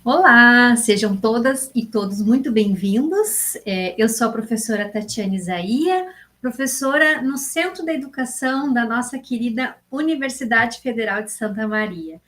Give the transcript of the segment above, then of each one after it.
Olá, sejam todas e todos muito bem-vindos. Eu sou a professora Tatiane Isaia, professora no Centro da Educação da nossa querida Universidade Federal de Santa Maria.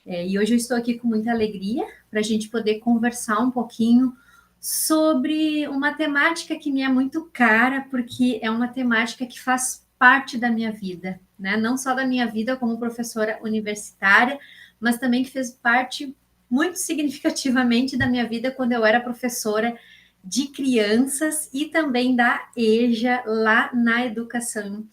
E hoje eu estou aqui com muita alegria para a gente poder conversar um pouquinho sobre uma temática que me é muito cara, porque é uma temática que faz parte da minha vida, né? Não só da minha vida como professora universitária, mas também que fez parte muito significativamente da minha vida quando eu era professora de crianças e também da EJA lá na educação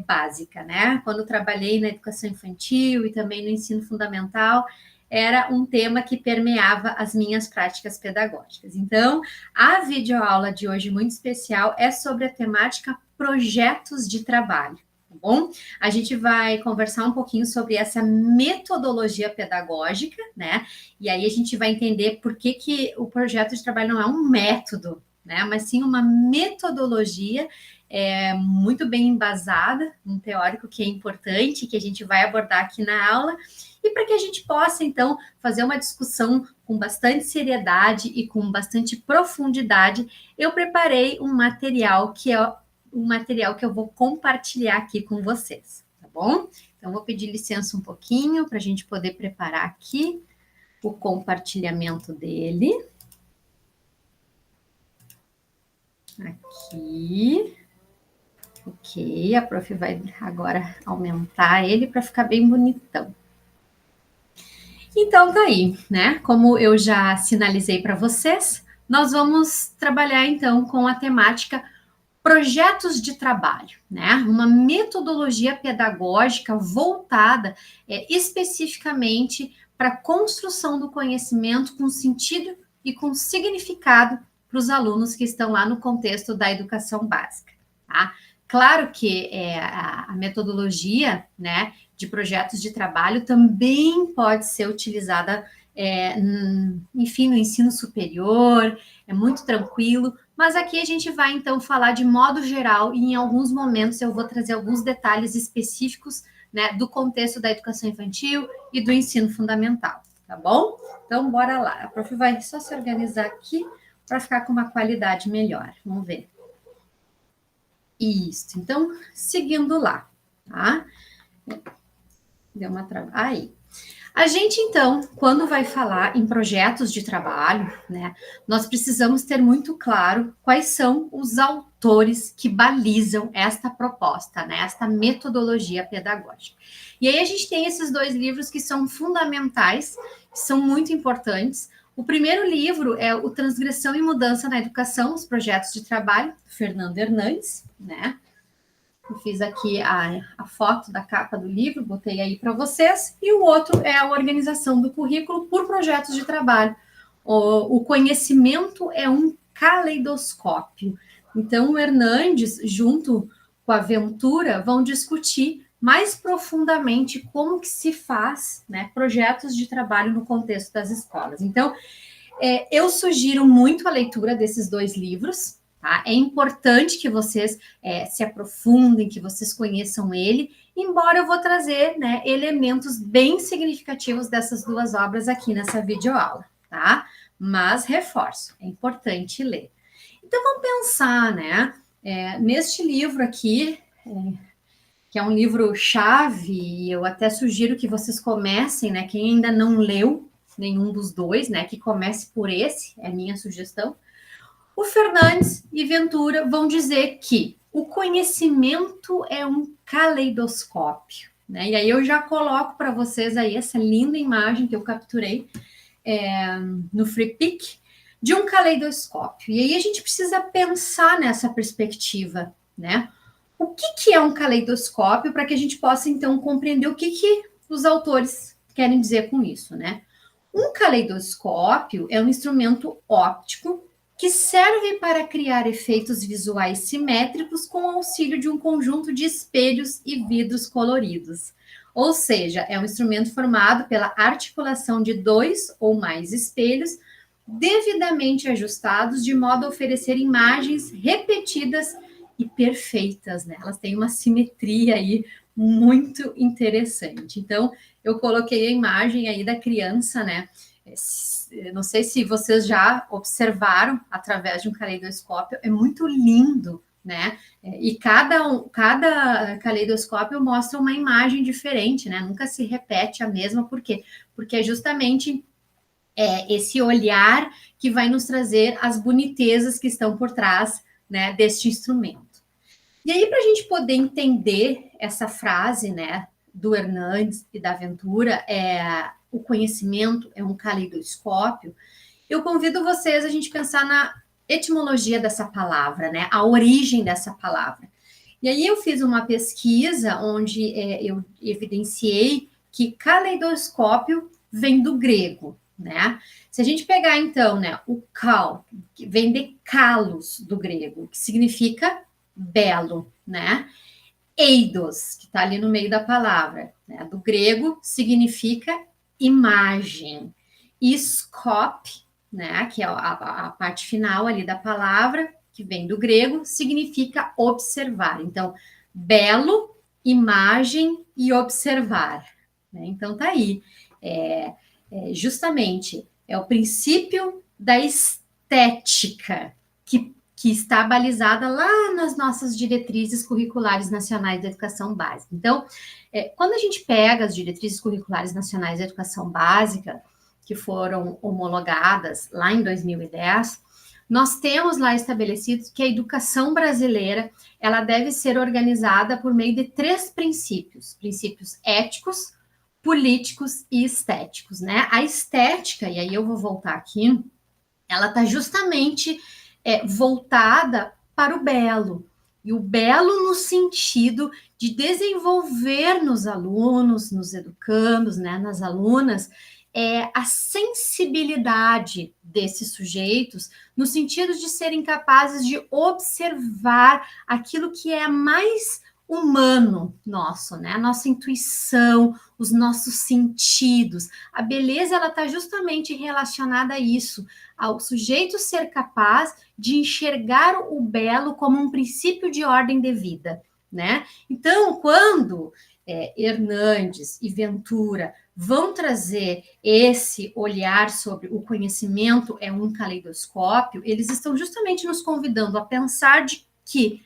básica, né? Quando trabalhei na educação infantil e também no ensino fundamental, era um tema que permeava as minhas práticas pedagógicas. Então, a videoaula de hoje, muito especial, é sobre a temática projetos de trabalho. Tá bom? A gente vai conversar um pouquinho sobre essa metodologia pedagógica, né? E aí a gente vai entender por que o projeto de trabalho não é um método, né? Mas sim uma metodologia muito bem embasada, um teórico que é importante, que a gente vai abordar aqui na aula, e para que a gente possa, então, fazer uma discussão com bastante seriedade e com bastante profundidade, eu preparei um material que é um material que eu vou compartilhar aqui com vocês, tá bom? Então, vou pedir licença um pouquinho para a gente poder preparar aqui o compartilhamento dele. Aqui. Ok, a prof vai agora aumentar ele para ficar bem bonitão. Então, tá aí, né? Como eu já sinalizei para vocês, nós vamos trabalhar então com a temática projetos de trabalho, né? Uma metodologia pedagógica voltada especificamente para a construção do conhecimento com sentido e com significado para os alunos que estão lá no contexto da educação básica, tá? Claro que a metodologia, né, de projetos de trabalho também pode ser utilizada, enfim, no ensino superior, é muito tranquilo, mas aqui a gente vai, então, falar de modo geral e em alguns momentos eu vou trazer alguns detalhes específicos, né, do contexto da educação infantil e do ensino fundamental, tá bom? Então, bora lá. A prof vai só se organizar aqui para ficar com uma qualidade melhor. Vamos ver. Isso. Então, seguindo lá, tá? Deu uma travada. Aí. A gente, então, quando vai falar em projetos de trabalho, né, nós precisamos ter muito claro quais são os autores que balizam esta proposta, né, esta metodologia pedagógica. E aí a gente tem esses dois livros que são fundamentais, que são muito importantes. O primeiro livro é o Transgressão e Mudança na Educação, os Projetos de Trabalho, Fernando Hernandes, né? Eu fiz aqui a foto da capa do livro, botei aí para vocês, e o outro é a organização do currículo por projetos de trabalho. O conhecimento é um caleidoscópio. Então, o Hernandes, junto com a Ventura, vão discutir mais profundamente como que se faz, né, projetos de trabalho no contexto das escolas. Então, eu sugiro muito a leitura desses dois livros, tá? É importante que vocês se aprofundem, que vocês conheçam ele, embora eu vou trazer, né, elementos bem significativos dessas duas obras aqui nessa videoaula, tá? Mas reforço, é importante ler. Então vamos pensar, né? Neste livro aqui, que é um livro-chave, e eu até sugiro que vocês comecem, né? Quem ainda não leu nenhum dos dois, né? Que comece por esse, é a minha sugestão. O Fernandes e Ventura vão dizer que o conhecimento é um caleidoscópio, né? E aí eu já coloco para vocês aí essa linda imagem que eu capturei no FreePic de um caleidoscópio. E aí a gente precisa pensar nessa perspectiva, né? O que é um caleidoscópio para que a gente possa, então, compreender o que os autores querem dizer com isso, né? Um caleidoscópio é um instrumento óptico que serve para criar efeitos visuais simétricos com o auxílio de um conjunto de espelhos e vidros coloridos. Ou seja, é um instrumento formado pela articulação de dois ou mais espelhos devidamente ajustados de modo a oferecer imagens repetidas e perfeitas, né? Elas têm uma simetria aí muito interessante. Então, eu coloquei a imagem aí da criança, né? não sei se vocês já observaram através de um caleidoscópio, é muito lindo, né? E cada caleidoscópio mostra uma imagem diferente, né? Nunca se repete a mesma, por quê? Porque é justamente esse olhar que vai nos trazer as bonitezas que estão por trás, né, deste instrumento. E aí, para a gente poder entender essa frase, né, do Hernandes e da Ventura, o conhecimento é um caleidoscópio, eu convido vocês a gente pensar na etimologia dessa palavra, né, a origem dessa palavra. E aí eu fiz uma pesquisa onde eu evidenciei que caleidoscópio vem do grego, né? Se a gente pegar então, né, o cal, que vem de kalos do grego, que significa belo, né? Eidos, que está ali no meio da palavra, né? Do grego significa imagem. E scop, né, que é a parte final ali da palavra, que vem do grego, significa observar. Então, belo, imagem e observar. Né? Então, tá aí. Justamente, é o princípio da estética que está balizada lá nas nossas diretrizes curriculares nacionais da educação básica. Então, quando a gente pega as diretrizes curriculares nacionais da educação básica, que foram homologadas lá em 2010, nós temos lá estabelecido que a educação brasileira ela deve ser organizada por meio de 3 princípios: princípios éticos, políticos e estéticos, né? A estética, e aí eu vou voltar aqui, ela está justamente voltada para o belo. E o belo no sentido de desenvolver nos alunos, nos educandos, né, nas alunas, a sensibilidade desses sujeitos, no sentido de serem capazes de observar aquilo que é mais humano nosso, né? A nossa intuição, os nossos sentidos. A beleza, ela está justamente relacionada a isso, ao sujeito ser capaz de enxergar o belo como um princípio de ordem de vida, né? Então, quando Hernandes e Ventura vão trazer esse olhar sobre o conhecimento é um caleidoscópio, eles estão justamente nos convidando a pensar de que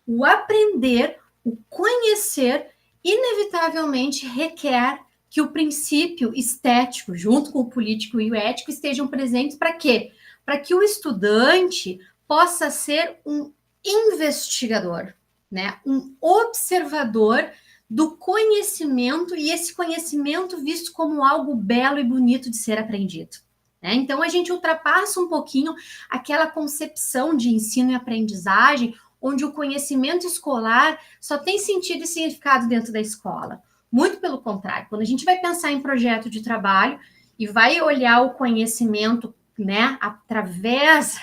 o aprender, o conhecer, inevitavelmente requer que o princípio estético, junto com o político e o ético, estejam presentes para quê? Para que o estudante possa ser um investigador, né? Um observador do conhecimento e esse conhecimento visto como algo belo e bonito de ser aprendido. Né? Então, a gente ultrapassa um pouquinho aquela concepção de ensino e aprendizagem onde o conhecimento escolar só tem sentido e significado dentro da escola. Muito pelo contrário, quando a gente vai pensar em projeto de trabalho e vai olhar o conhecimento, né, através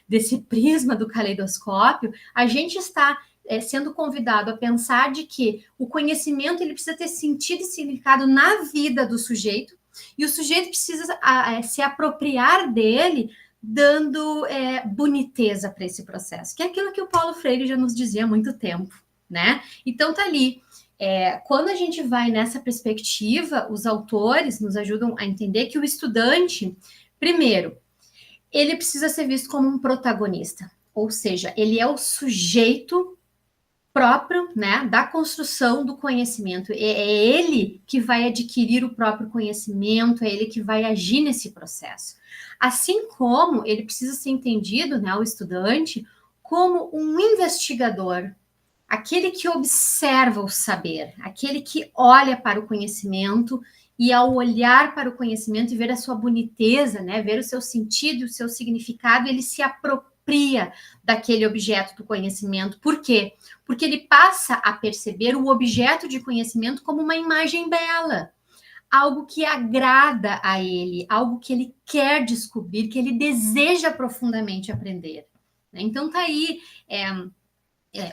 desse prisma do caleidoscópio, a gente está sendo convidado a pensar de que o conhecimento ele precisa ter sentido e significado na vida do sujeito, e o sujeito precisa se apropriar dele dando boniteza para esse processo, que é aquilo que o Paulo Freire já nos dizia há muito tempo, né? Então tá ali. Quando a gente vai nessa perspectiva, os autores nos ajudam a entender que o estudante, primeiro, ele precisa ser visto como um protagonista, ou seja, ele é o sujeito próprio, né, da construção do conhecimento. É ele que vai adquirir o próprio conhecimento, é ele que vai agir nesse processo. Assim como ele precisa ser entendido, né, o estudante, como um investigador, aquele que observa o saber, aquele que olha para o conhecimento e ao olhar para o conhecimento e ver a sua boniteza, né, ver o seu sentido e o seu significado, ele se apropria daquele objeto do conhecimento. Por quê? Porque ele passa a perceber o objeto de conhecimento como uma imagem bela, algo que agrada a ele, algo que ele quer descobrir, que ele deseja profundamente aprender. Então tá aí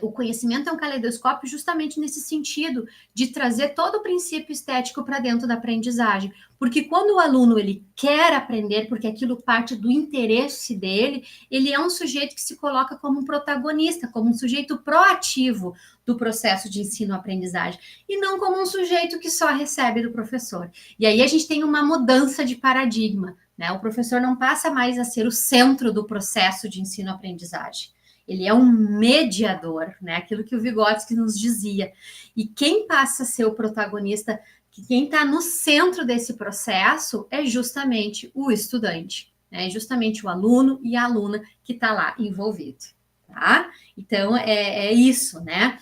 o conhecimento é um caleidoscópio justamente nesse sentido, de trazer todo o princípio estético para dentro da aprendizagem. Porque quando o aluno ele quer aprender, porque aquilo parte do interesse dele, ele é um sujeito que se coloca como um protagonista, como um sujeito proativo do processo de ensino-aprendizagem, e não como um sujeito que só recebe do professor. E aí a gente tem uma mudança de paradigma. né? O professor não passa mais a ser o centro do processo de ensino-aprendizagem. Ele é um mediador, né? Aquilo que o Vygotsky nos dizia. E quem passa a ser o protagonista, quem está no centro desse processo é justamente o estudante, né? É justamente o aluno e a aluna que está lá envolvido, tá? Então, é isso, né?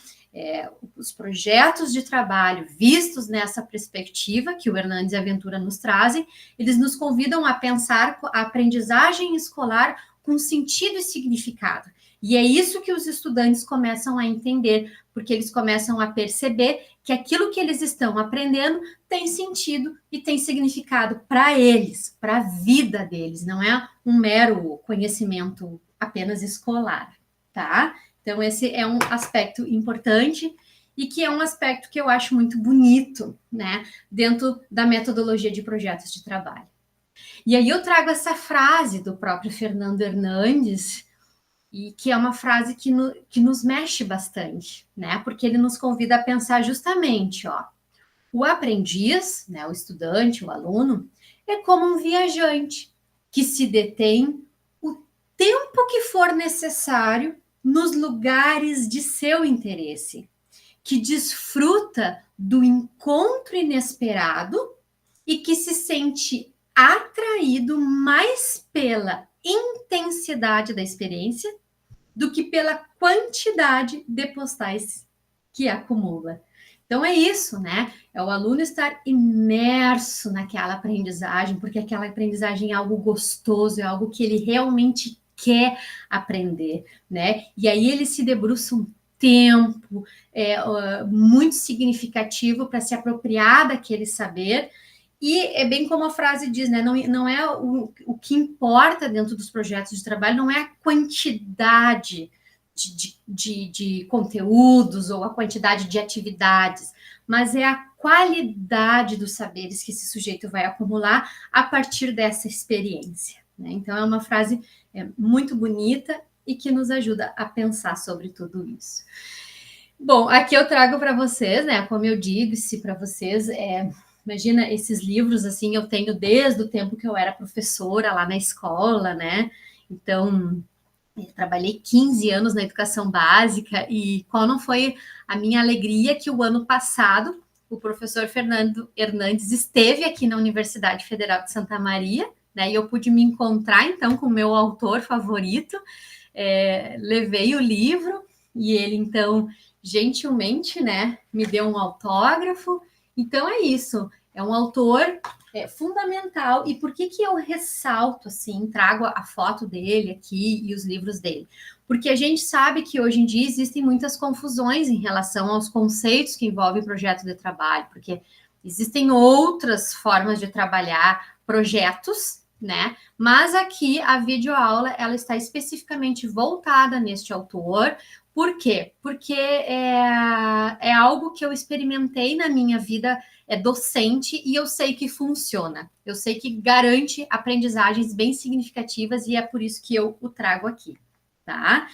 Os projetos de trabalho vistos nessa perspectiva que o Hernandes e a Ventura nos trazem, eles nos convidam a pensar a aprendizagem escolar com sentido e significado. E é isso que os estudantes começam a entender, porque eles começam a perceber que aquilo que eles estão aprendendo tem sentido e tem significado para eles, para a vida deles, não é um mero conhecimento apenas escolar, tá? Então, esse é um aspecto importante e que é um aspecto que eu acho muito bonito, né, dentro da metodologia de projetos de trabalho. E aí eu trago essa frase do próprio Fernando Hernandes, e que é uma frase que nos mexe bastante, né, porque ele nos convida a pensar justamente, ó, o aprendiz, né, o estudante, o aluno, é como um viajante que se detém o tempo que for necessário nos lugares de seu interesse, que desfruta do encontro inesperado e que se sente atraído mais pela intensidade da experiência do que pela quantidade de postais que acumula. Então é isso, né? É o aluno estar imerso naquela aprendizagem, porque aquela aprendizagem é algo gostoso, é algo que ele realmente quer aprender, né? E aí ele se debruça um tempo muito significativo para se apropriar daquele saber. E é bem como a frase diz, né? Não é o que importa dentro dos projetos de trabalho, não é a quantidade de conteúdos ou a quantidade de atividades, mas é a qualidade dos saberes que esse sujeito vai acumular a partir dessa experiência, né? Então, é uma frase muito bonita e que nos ajuda a pensar sobre tudo isso. Bom, aqui eu trago para vocês, né? Como eu disse para vocês, imagina esses livros assim, eu tenho desde o tempo que eu era professora lá na escola, né? Então, eu trabalhei 15 anos na educação básica e qual não foi a minha alegria que o ano passado o professor Fernando Hernandes esteve aqui na Universidade Federal de Santa Maria, né? E eu pude me encontrar então com o meu autor favorito, levei o livro e ele então gentilmente, né, me deu um autógrafo. Então é isso, é um autor fundamental. E por que eu ressalto assim, trago a foto dele aqui e os livros dele? Porque a gente sabe que hoje em dia existem muitas confusões em relação aos conceitos que envolvem projeto de trabalho, porque existem outras formas de trabalhar projetos, né? Mas aqui a videoaula ela está especificamente voltada neste autor. Por quê? Porque é algo que eu experimentei na minha vida docente e eu sei que funciona. Eu sei que garante aprendizagens bem significativas e é por isso que eu o trago aqui, tá?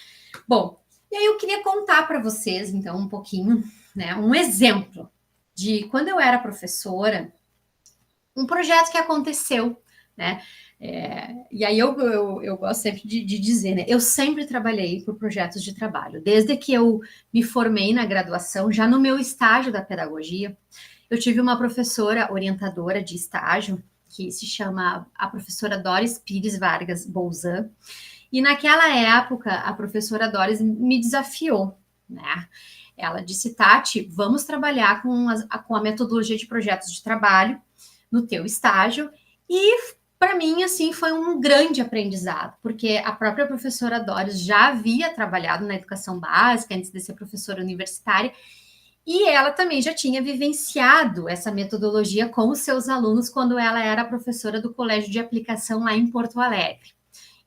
Bom, e aí eu queria contar para vocês, então, um pouquinho, né, um exemplo de quando eu era professora, um projeto que aconteceu, né? E aí eu gosto sempre de dizer, né? Eu sempre trabalhei por projetos de trabalho. Desde que eu me formei na graduação, já no meu estágio da pedagogia, eu tive uma professora orientadora de estágio, que se chama a professora Doris Pires Vargas Bolzan. E naquela época, a professora Doris me desafiou, né? Ela disse, Tati, vamos trabalhar com a metodologia de projetos de trabalho no teu estágio. E para mim, assim, foi um grande aprendizado, porque a própria professora Doris já havia trabalhado na educação básica antes de ser professora universitária, e ela também já tinha vivenciado essa metodologia com os seus alunos quando ela era professora do Colégio de Aplicação lá em Porto Alegre.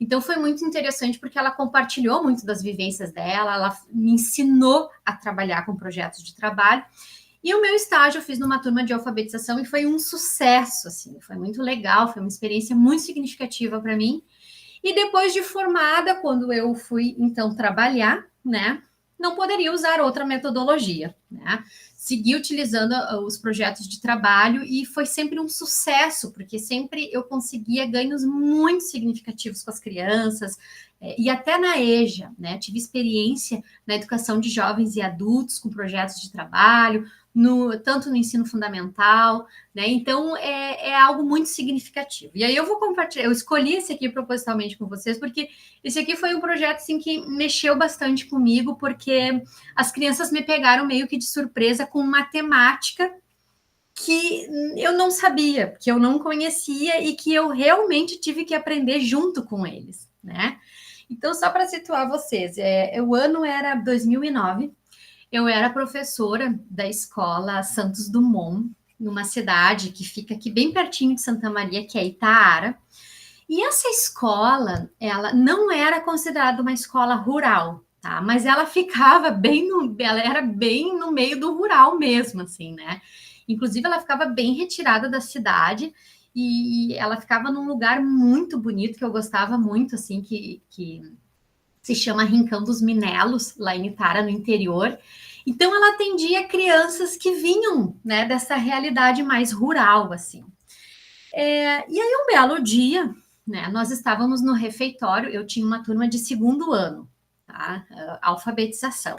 Então foi muito interessante porque ela compartilhou muito das vivências dela, ela me ensinou a trabalhar com projetos de trabalho. E o meu estágio eu fiz numa turma de alfabetização e foi um sucesso, assim, foi muito legal, foi uma experiência muito significativa para mim. E depois de formada, quando eu fui então trabalhar, né, não poderia usar outra metodologia, né? segui utilizando os projetos de trabalho e foi sempre um sucesso, porque sempre eu conseguia ganhos muito significativos com as crianças, e até na EJA, né? Tive experiência na educação de jovens e adultos com projetos de trabalho, tanto no ensino fundamental, né? Então é algo muito significativo. E aí eu vou compartilhar, eu escolhi esse aqui propositalmente com vocês, porque esse aqui foi um projeto assim, que mexeu bastante comigo, porque as crianças me pegaram meio que de surpresa com matemática que eu não sabia, que eu não conhecia e que eu realmente tive que aprender junto com eles, né? Então, só para situar vocês, o ano era 2009, eu era professora da escola Santos Dumont, numa cidade que fica aqui bem pertinho de Santa Maria, que é Itaara. E essa escola, ela não era considerada uma escola rural, tá? Mas ela ficava ela era bem no meio do rural mesmo, assim, né? Inclusive, ela ficava bem retirada da cidade e ela ficava num lugar muito bonito que eu gostava muito, assim, que se chama Rincão dos Minelos, lá em Itara, no interior. Então, ela atendia crianças que vinham, né, dessa realidade mais rural, assim. E aí, um belo dia, né, nós estávamos no refeitório, eu tinha uma turma de segundo ano, tá? Alfabetização.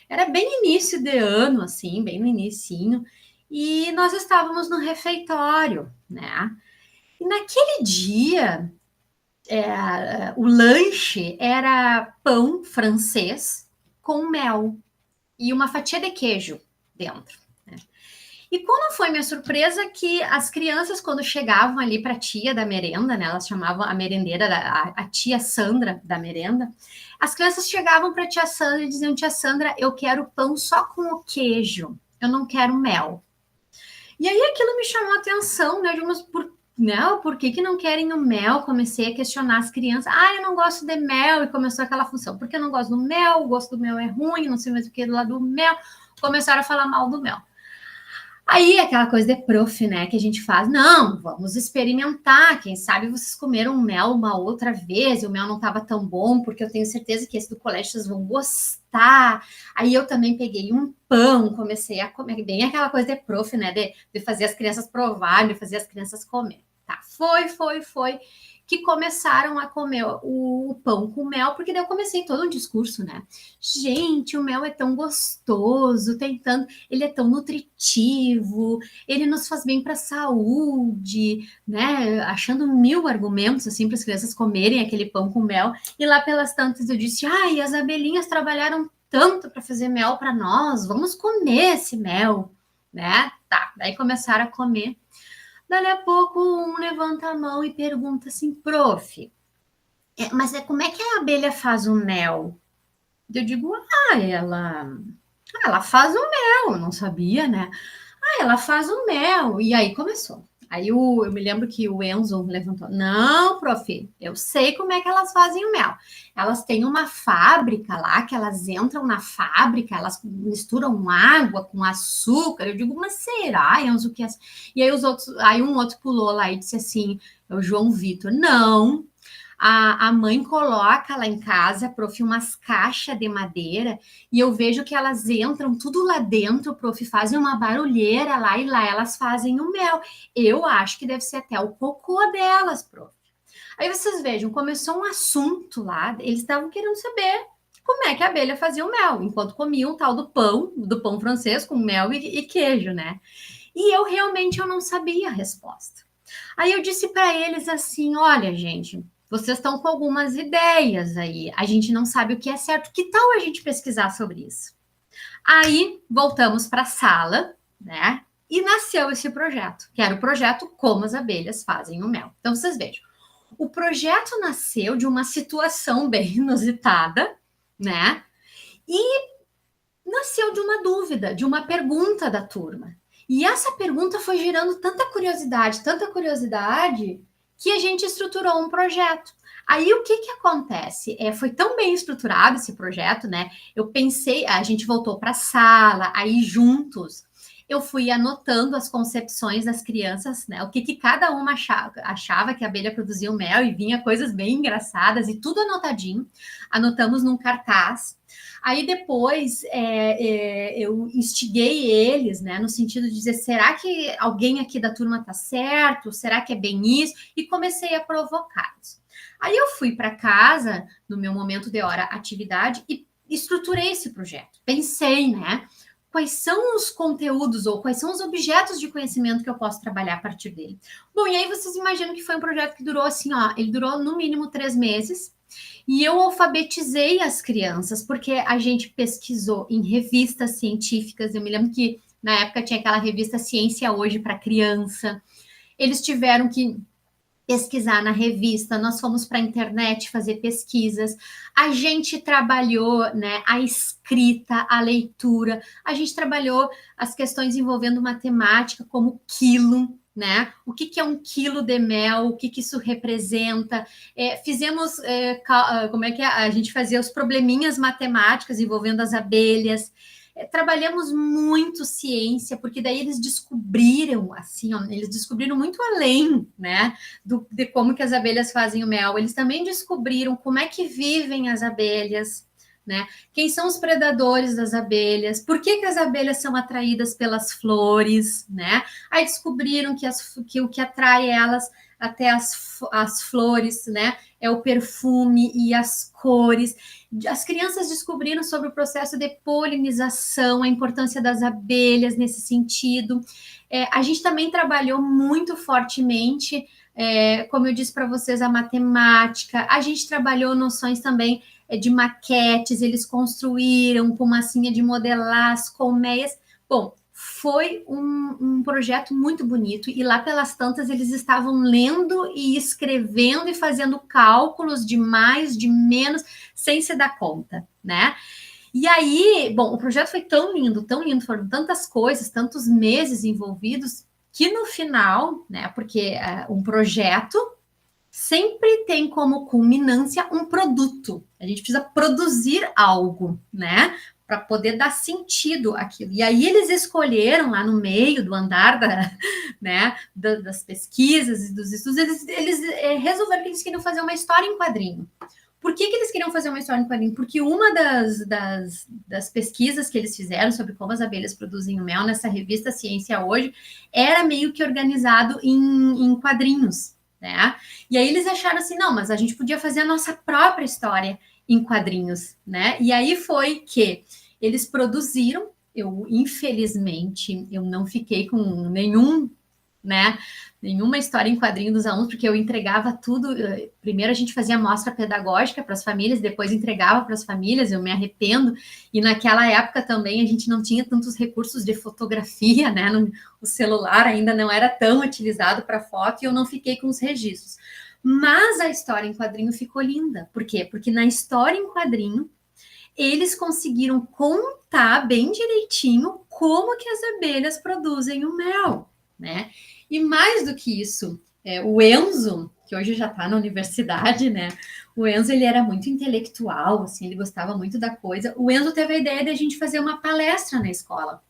Era bem início de ano, assim, bem no inicinho, e nós estávamos no refeitório, né? E naquele dia, o lanche era pão francês com mel e uma fatia de queijo dentro. E quando foi minha surpresa que as crianças, quando chegavam ali para a tia da merenda, né, elas chamavam a merendeira, a tia Sandra da merenda, as crianças chegavam para a tia Sandra e diziam: tia Sandra, eu quero pão só com o queijo, eu não quero mel. E aí aquilo me chamou a atenção, né, por que não querem o mel? Comecei a questionar as crianças. Ah, eu não gosto de mel. E começou aquela função. Porque eu não gosto do mel? O gosto do mel é ruim, não sei mais o que do lado do mel. Começaram a falar mal do mel. Aí, aquela coisa de prof, né, que a gente faz, não, vamos experimentar, quem sabe vocês comeram mel uma outra vez, e o mel não estava tão bom, porque eu tenho certeza que esse do colégio vocês vão gostar. Aí eu também peguei um pão, comecei a comer, bem aquela coisa de prof, né, de fazer as crianças provarem, de fazer as crianças comer. Tá, foi, que começaram a comer o pão com mel, porque daí eu comecei todo um discurso, né? Gente, o mel é tão gostoso, ele é tão nutritivo, ele nos faz bem para a saúde, né? Achando mil argumentos assim para as crianças comerem aquele pão com mel. E lá pelas tantas eu disse: ai, as abelhinhas trabalharam tanto para fazer mel para nós, vamos comer esse mel, né? Tá, daí começaram a comer. Dali a pouco um levanta a mão e pergunta assim: prof, mas como é que a abelha faz o mel? Eu digo: ela faz o mel, eu não sabia, né? Ela faz o mel. E aí começou. Aí eu me lembro que o Enzo levantou: não, prof, eu sei como é que elas fazem o mel. Elas têm uma fábrica lá, que elas entram na fábrica, elas misturam água com açúcar. Eu digo: mas será, Enzo, que é assim? E aí um outro pulou lá e disse assim, o João Vitor: não, a mãe coloca lá em casa, prof, umas caixas de madeira e eu vejo que elas entram tudo lá dentro, prof, fazem uma barulheira lá e lá elas fazem o mel. Eu acho que deve ser até o cocô delas, prof. Aí vocês vejam, começou um assunto lá, eles estavam querendo saber como é que a abelha fazia o mel, enquanto comiam o tal do pão francês com mel e queijo, né? E eu não sabia a resposta. Aí eu disse para eles assim: olha, gente, vocês estão com algumas ideias aí, a gente não sabe o que é certo, que tal a gente pesquisar sobre isso? Aí voltamos para a sala, né? E nasceu esse projeto, que era o projeto Como as Abelhas Fazem o Mel. Então vocês vejam, o projeto nasceu de uma situação bem inusitada, né? E nasceu de uma dúvida, de uma pergunta da turma. E essa pergunta foi gerando tanta curiosidade, que a gente estruturou um projeto. Aí o que acontece? Foi tão bem estruturado esse projeto, né? Eu pensei, a gente voltou para a sala, aí juntos eu fui anotando as concepções das crianças, né? O que cada uma achava que a abelha produzia o mel, e vinha coisas bem engraçadas e tudo anotadinho. Anotamos num cartaz. Aí depois eu instiguei eles, né, no sentido de dizer, será que alguém aqui da turma está certo? Será que é bem isso? E comecei a provocá-los. Aí eu fui para casa, no meu momento de hora atividade, e estruturei esse projeto. Pensei, né, quais são os conteúdos ou quais são os objetos de conhecimento que eu posso trabalhar a partir dele. Bom, e aí vocês imaginam que foi um projeto que durou assim, ó, ele durou no mínimo 3 meses, e eu alfabetizei as crianças, porque a gente pesquisou em revistas científicas. Eu me lembro que na época tinha aquela revista Ciência Hoje para criança. Eles tiveram que pesquisar na revista, nós fomos para a internet fazer pesquisas, a gente trabalhou, né, a escrita, a leitura, a gente trabalhou as questões envolvendo matemática, como quilo, né? O que é um quilo de mel, o que isso representa. Fizemos, como é que é? A gente fazia os probleminhas matemáticas envolvendo as abelhas. Trabalhamos muito ciência, porque daí eles descobriram, assim, ó, eles descobriram muito além, né, de como que as abelhas fazem o mel. Eles também descobriram como é que vivem as abelhas, né? Quem são os predadores das abelhas? Por que as abelhas são atraídas pelas flores, né? Aí descobriram que o que atrai elas até as flores, né? É o perfume e as cores. As crianças descobriram sobre o processo de polinização, a importância das abelhas nesse sentido. A gente também trabalhou muito fortemente, como eu disse para vocês, a matemática. A gente trabalhou noções também de maquetes, eles construíram com massinha de modelar as colmeias. Bom, foi um projeto muito bonito, e lá pelas tantas eles estavam lendo e escrevendo e fazendo cálculos de mais, de menos, sem se dar conta, né? E aí, bom, o projeto foi tão lindo, foram tantas coisas, tantos meses envolvidos, que no final, né, porque um projeto sempre tem como culminância um produto. A gente precisa produzir algo, né? Para poder dar sentido àquilo. E aí eles escolheram lá no meio do andar né, das pesquisas e dos estudos, eles resolveram que eles queriam fazer uma história em quadrinho. Por que eles queriam fazer uma história em quadrinho? Porque uma das pesquisas que eles fizeram sobre como as abelhas produzem o mel nessa revista Ciência Hoje era meio que organizado em quadrinhos, né? E aí eles acharam assim, não, mas a gente podia fazer a nossa própria história em quadrinhos, né? E aí foi que eles produziram. Eu, infelizmente, eu não fiquei com nenhuma história em quadrinho dos alunos, porque eu entregava tudo. Primeiro a gente fazia amostra pedagógica para as famílias, depois entregava para as famílias. Eu me arrependo. E naquela época também a gente não tinha tantos recursos de fotografia, né? O celular ainda não era tão utilizado para foto, e eu não fiquei com os registros. Mas a história em quadrinho ficou linda. Por quê? Porque na história em quadrinho eles conseguiram contar bem direitinho como que as abelhas produzem o mel, né? E mais do que isso, o Enzo, que hoje já está na universidade, né? O Enzo, ele era muito intelectual, assim, ele gostava muito da coisa. O Enzo teve a ideia de a gente fazer uma palestra na escola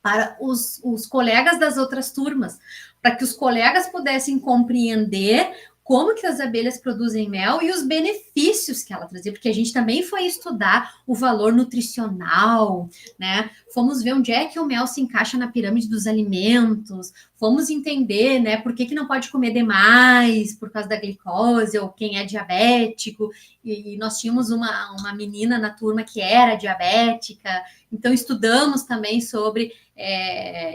para os colegas das outras turmas, para que os colegas pudessem compreender como que as abelhas produzem mel e os benefícios que ela trazia, porque a gente também foi estudar o valor nutricional, né? Fomos ver onde é que o mel se encaixa na pirâmide dos alimentos, fomos entender, né, por que não pode comer demais por causa da glicose, ou quem é diabético, e nós tínhamos uma menina na turma que era diabética, então estudamos também sobre,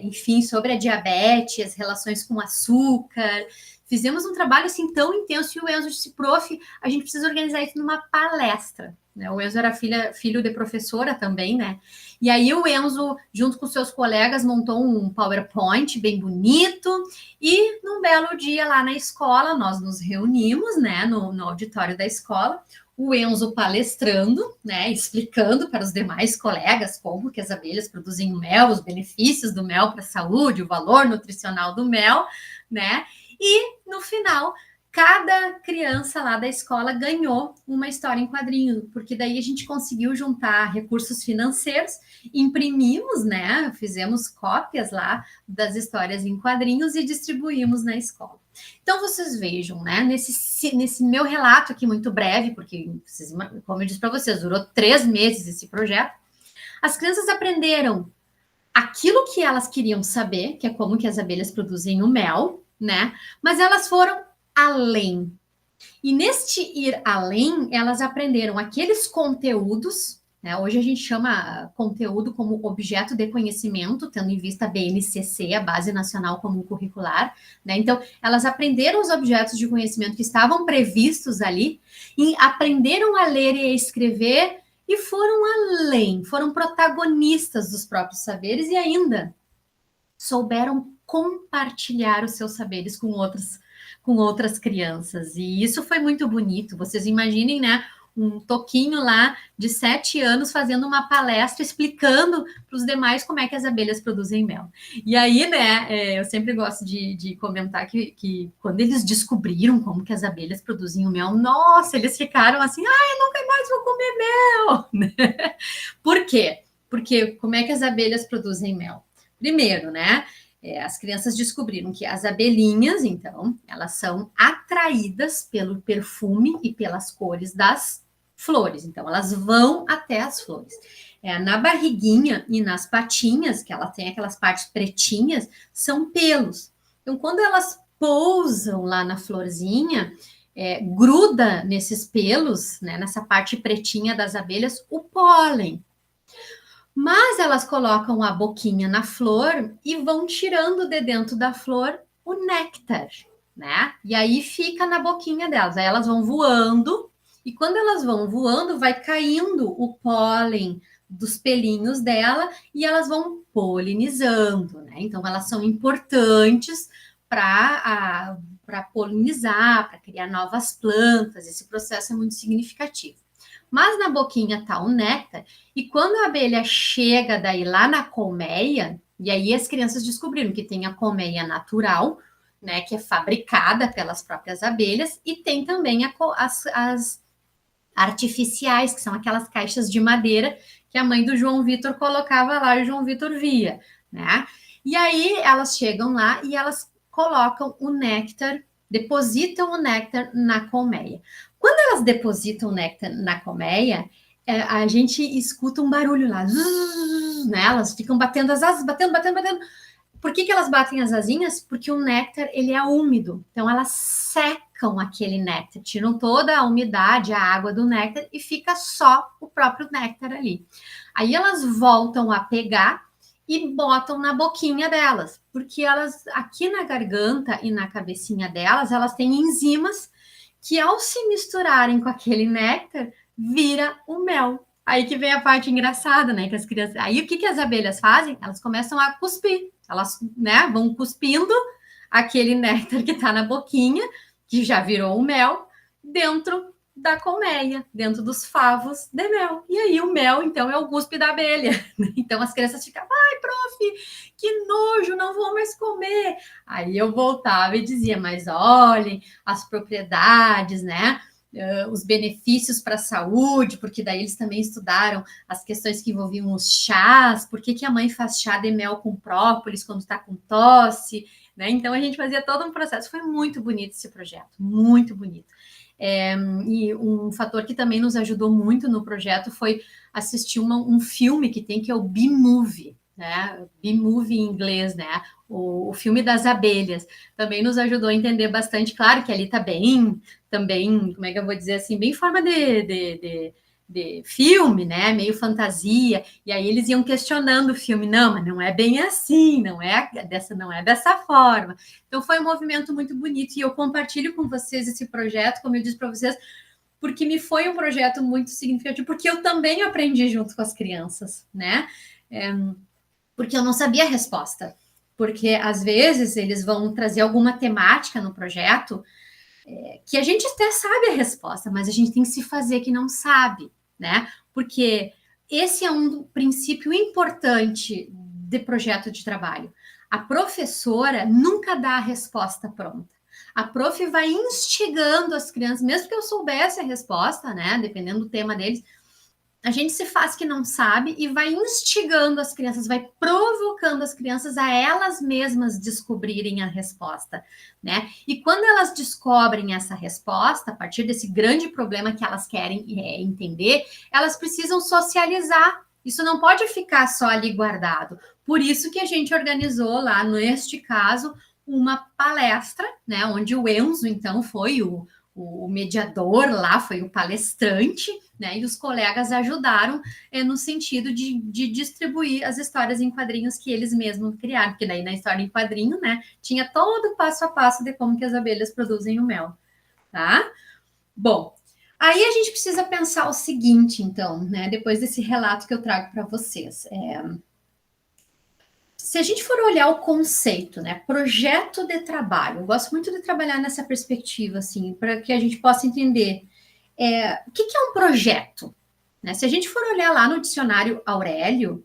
enfim, sobre a diabetes, as relações com açúcar. Fizemos um trabalho assim tão intenso, e o Enzo disse, prof, a gente precisa organizar isso numa palestra, né? O Enzo era filho de professora também, né? E aí o Enzo, junto com seus colegas, montou um PowerPoint bem bonito, e num belo dia lá na escola, nós nos reunimos, né, no auditório da escola, o Enzo palestrando, né, explicando para os demais colegas como que as abelhas produzem mel, os benefícios do mel para a saúde, o valor nutricional do mel, né? E no final cada criança lá da escola ganhou uma história em quadrinho, porque daí a gente conseguiu juntar recursos financeiros, imprimimos, né? Fizemos cópias lá das histórias em quadrinhos e distribuímos na escola. Então vocês vejam, né? Nesse meu relato aqui muito breve, porque como eu disse para vocês, durou 3 meses esse projeto. As crianças aprenderam aquilo que elas queriam saber, que é como que as abelhas produzem o mel, né? Mas elas foram além. E neste ir além, elas aprenderam aqueles conteúdos, né? Hoje a gente chama conteúdo como objeto de conhecimento, tendo em vista a BNCC, a Base Nacional Comum Curricular, né? Então, elas aprenderam os objetos de conhecimento que estavam previstos ali e aprenderam a ler e a escrever e foram além, foram protagonistas dos próprios saberes e ainda souberam compartilhar os seus saberes com outras crianças. E isso foi muito bonito. Vocês imaginem, né? Um toquinho lá de 7 anos fazendo uma palestra explicando para os demais como é que as abelhas produzem mel. E aí, né, eu sempre gosto de comentar que quando eles descobriram como que as abelhas produzem o mel, nossa, eles ficaram assim, ai, nunca mais vou comer mel. Por quê? Porque como é que as abelhas produzem mel? Primeiro, né? As crianças descobriram que as abelhinhas, então, elas são atraídas pelo perfume e pelas cores das flores. Então, elas vão até as flores. Na barriguinha e nas patinhas, que ela tem aquelas partes pretinhas, são pelos. Então, quando elas pousam lá na florzinha, gruda nesses pelos, né, nessa parte pretinha das abelhas, o pólen. Mas elas colocam a boquinha na flor e vão tirando de dentro da flor o néctar, né? E aí fica na boquinha delas. Aí elas vão voando e quando elas vão voando, vai caindo o pólen dos pelinhos dela e elas vão polinizando, né? Então elas são importantes para polinizar, para criar novas plantas. Esse processo é muito significativo. Mas na boquinha está o néctar, e quando a abelha chega daí lá na colmeia, e aí as crianças descobriram que tem a colmeia natural, né, que é fabricada pelas próprias abelhas, e tem também as artificiais, que são aquelas caixas de madeira que a mãe do João Vitor colocava lá e o João Vitor via, né? E aí elas chegam lá e elas colocam o néctar, depositam o néctar na colmeia. Quando elas depositam o néctar na colmeia, a gente escuta um barulho lá, zzz, né? Elas ficam batendo as asas, batendo. Por que elas batem as asinhas? Porque o néctar, ele é úmido. Então, elas secam aquele néctar, tiram toda a umidade, a água do néctar e fica só o próprio néctar ali. Aí elas voltam a pegar e botam na boquinha delas, porque elas, aqui na garganta e na cabecinha delas, elas têm enzimas que ao se misturarem com aquele néctar, vira o mel. Aí que vem a parte engraçada, né? Que as crianças. Aí o que as abelhas fazem? Elas começam a cuspir. Elas, né, vão cuspindo aquele néctar que está na boquinha, que já virou o mel, dentro da colmeia, dentro dos favos de mel. E aí o mel, então, é o cuspe da abelha. Então as crianças ficam, ai, prof, que nojo, não vou mais comer. Aí eu voltava e dizia, mas olhem as propriedades, né? Os benefícios para a saúde, porque daí eles também estudaram as questões que envolviam os chás, por que a mãe faz chá de mel com própolis quando está com tosse, né? Então a gente fazia todo um processo, foi muito bonito esse projeto, muito bonito. E um fator que também nos ajudou muito no projeto foi assistir um filme que tem, que é o B-Movie, né? B-Movie em inglês, né? O filme das abelhas. Também nos ajudou a entender bastante. Claro que ali está bem, também, como é que eu vou dizer assim, bem forma de filme, né? Meio fantasia. E aí eles iam questionando o filme. Não, mas não é bem assim, não é dessa forma. Então foi um movimento muito bonito e eu compartilho com vocês esse projeto, como eu disse para vocês, porque me foi um projeto muito significativo, porque eu também aprendi junto com as crianças, né? Porque eu não sabia a resposta. Porque às vezes eles vão trazer alguma temática no projeto que a gente até sabe a resposta, mas a gente tem que se fazer que não sabe, né? Porque esse é um princípio importante de projeto de trabalho. A professora nunca dá a resposta pronta. A prof vai instigando as crianças, mesmo que eu soubesse a resposta, né? Dependendo do tema deles, a gente se faz que não sabe e vai instigando as crianças, vai provocando as crianças a elas mesmas descobrirem a resposta, né? E quando elas descobrem essa resposta, a partir desse grande problema que elas querem entender, elas precisam socializar. Isso não pode ficar só ali guardado. Por isso que a gente organizou lá, neste caso, uma palestra, né? Onde o Enzo, então, foi o mediador lá, foi o palestrante, né? E os colegas ajudaram no sentido de distribuir as histórias em quadrinhos que eles mesmos criaram, porque daí na história em quadrinho, né, tinha todo o passo a passo de como que as abelhas produzem o mel, tá? Bom, aí a gente precisa pensar o seguinte, então, né, depois desse relato que eu trago para vocês. Se a gente for olhar o conceito, né, projeto de trabalho, eu gosto muito de trabalhar nessa perspectiva, assim, para que a gente possa entender o que é um projeto? Né? Se a gente for olhar lá no dicionário Aurélio,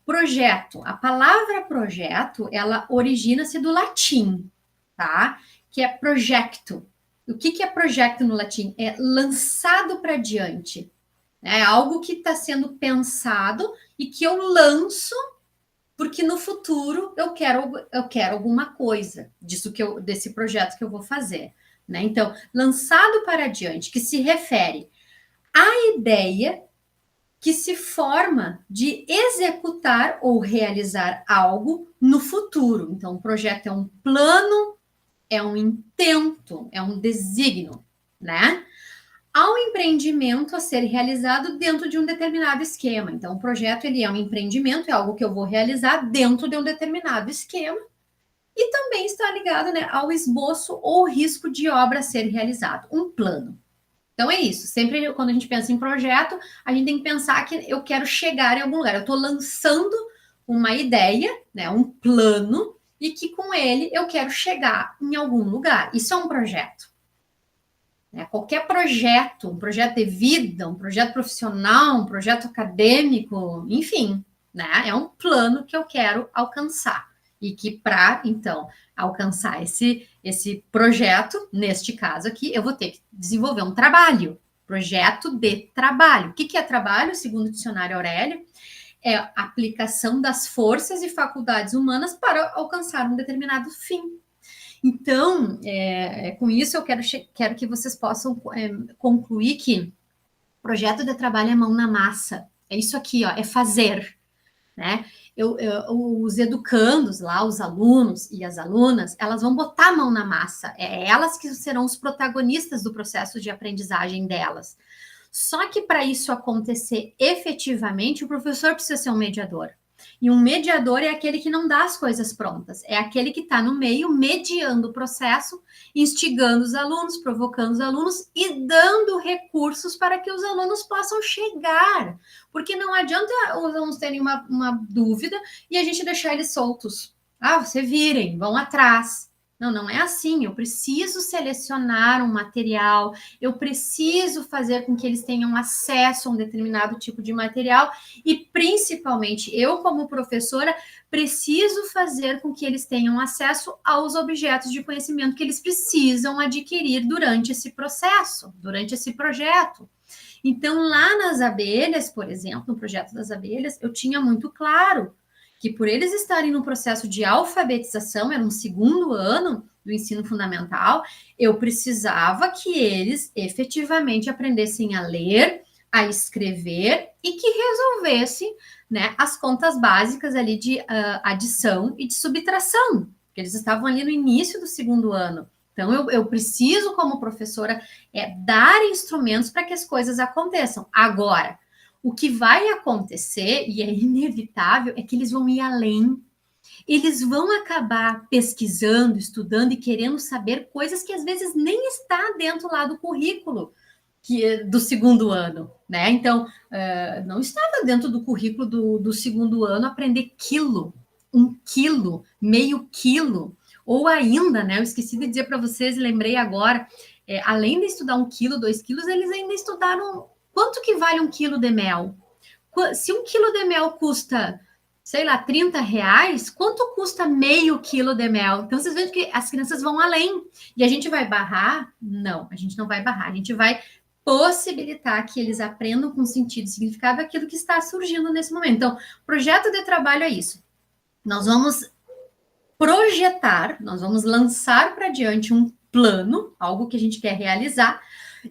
projeto, a palavra projeto, ela origina-se do latim, tá? Que é projecto. O que é projecto no latim? É lançado para diante. É algo que está sendo pensado e que eu lanço porque no futuro eu quero alguma coisa desse projeto que eu vou fazer. Né? Então, lançado para diante, que se refere à ideia que se forma de executar ou realizar algo no futuro. Então, um projeto é um plano, é um intento, é um desígnio, né? Há um empreendimento a ser realizado dentro de um determinado esquema. Então, o projeto ele é um empreendimento, é algo que eu vou realizar dentro de um determinado esquema e também está ligado, né, ao esboço ou risco de obra a ser realizado, um plano. Então é isso. Sempre quando a gente pensa em projeto, a gente tem que pensar que eu quero chegar em algum lugar. Eu estou lançando uma ideia, né, um plano, e que com ele eu quero chegar em algum lugar. Isso é um projeto. Né? Qualquer projeto, um projeto de vida, um projeto profissional, um projeto acadêmico, enfim, né, é um plano que eu quero alcançar. E que para, então, alcançar esse projeto, neste caso aqui, eu vou ter que desenvolver um trabalho, projeto de trabalho. O que é trabalho, segundo o dicionário Aurélio? É a aplicação das forças e faculdades humanas para alcançar um determinado fim. Então, com isso, eu quero que vocês possam concluir que projeto de trabalho é mão na massa. É isso aqui, ó, é fazer, né? Os educandos lá, os alunos e as alunas, elas vão botar a mão na massa. É elas que serão os protagonistas do processo de aprendizagem delas. Só que para isso acontecer efetivamente, o professor precisa ser um mediador. E um mediador é aquele que não dá as coisas prontas, é aquele que está no meio, mediando o processo, instigando os alunos, provocando os alunos e dando recursos para que os alunos possam chegar. Porque não adianta os alunos terem uma dúvida e a gente deixar eles soltos. Ah, você virem, vão atrás. Não, não é assim. Eu preciso selecionar um material, eu preciso fazer com que eles tenham acesso a um determinado tipo de material e, principalmente, eu, como professora, preciso fazer com que eles tenham acesso aos objetos de conhecimento que eles precisam adquirir durante esse processo, durante esse projeto. Então, lá nas abelhas, por exemplo, no projeto das abelhas, eu tinha muito claro que por eles estarem no processo de alfabetização, era um segundo ano do ensino fundamental, eu precisava que eles efetivamente aprendessem a ler, a escrever e que resolvessem, né, as contas básicas ali de adição e de subtração, porque eles estavam ali no início do segundo ano. Então, eu preciso, como professora, dar instrumentos para que as coisas aconteçam. Agora, o que vai acontecer, e é inevitável, é que eles vão ir além. Eles vão acabar pesquisando, estudando e querendo saber coisas que às vezes nem está dentro lá do currículo do segundo ano, né? Então, não estava dentro do currículo do segundo ano aprender quilo, 1 quilo, meio quilo, ou ainda, né? Eu esqueci de dizer para vocês, lembrei agora, além de estudar 1 quilo, 2 quilos, eles ainda estudaram quanto que vale 1 quilo de mel. Se 1 quilo de mel custa sei lá, R$ 30, quanto custa meio quilo de mel? Então, vocês veem que as crianças vão além. E a gente vai barrar? Não, a gente não vai barrar. A gente vai possibilitar que eles aprendam com sentido e significado aquilo que está surgindo nesse momento. Então, projeto de trabalho é isso. Nós vamos projetar, nós vamos lançar para diante um plano, algo que a gente quer realizar,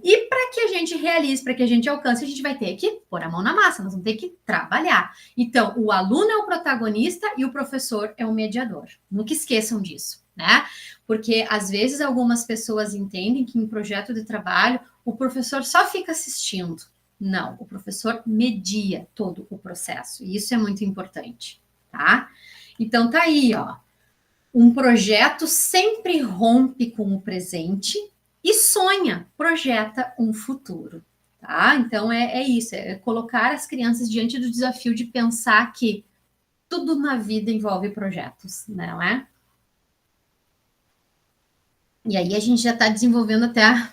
e para que a gente realize, para que a gente alcance, a gente vai ter que pôr a mão na massa, nós vamos ter que trabalhar. Então, o aluno é o protagonista e o professor é o mediador. Nunca esqueçam disso, né? Porque às vezes algumas pessoas entendem que em projeto de trabalho o professor só fica assistindo. Não, o professor media todo o processo, e isso é muito importante, tá? Então tá aí, ó. Um projeto sempre rompe com o presente e sonha, projeta um futuro, tá? Então é isso, é colocar as crianças diante do desafio de pensar que tudo na vida envolve projetos, não é? E aí a gente já está desenvolvendo até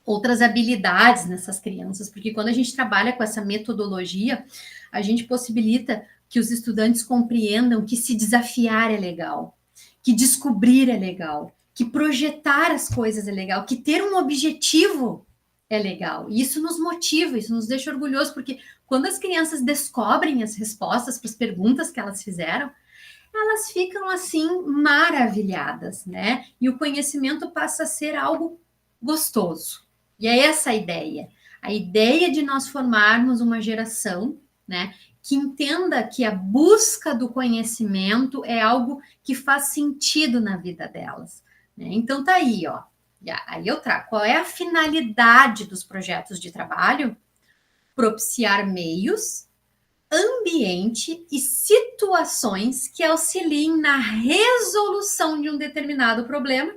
outras habilidades nessas crianças, porque quando a gente trabalha com essa metodologia, a gente possibilita que os estudantes compreendam que se desafiar é legal, que descobrir é legal, que projetar as coisas é legal, que ter um objetivo é legal. E isso nos motiva, isso nos deixa orgulhosos, porque quando as crianças descobrem as respostas para as perguntas que elas fizeram, elas ficam assim maravilhadas, né? E o conhecimento passa a ser algo gostoso. E é essa a ideia de nós formarmos uma geração, né, que entenda que a busca do conhecimento é algo que faz sentido na vida delas. Né? Então tá aí, ó. Aí eu trago. Qual é a finalidade dos projetos de trabalho? Propiciar meios, ambiente e situações que auxiliem na resolução de um determinado problema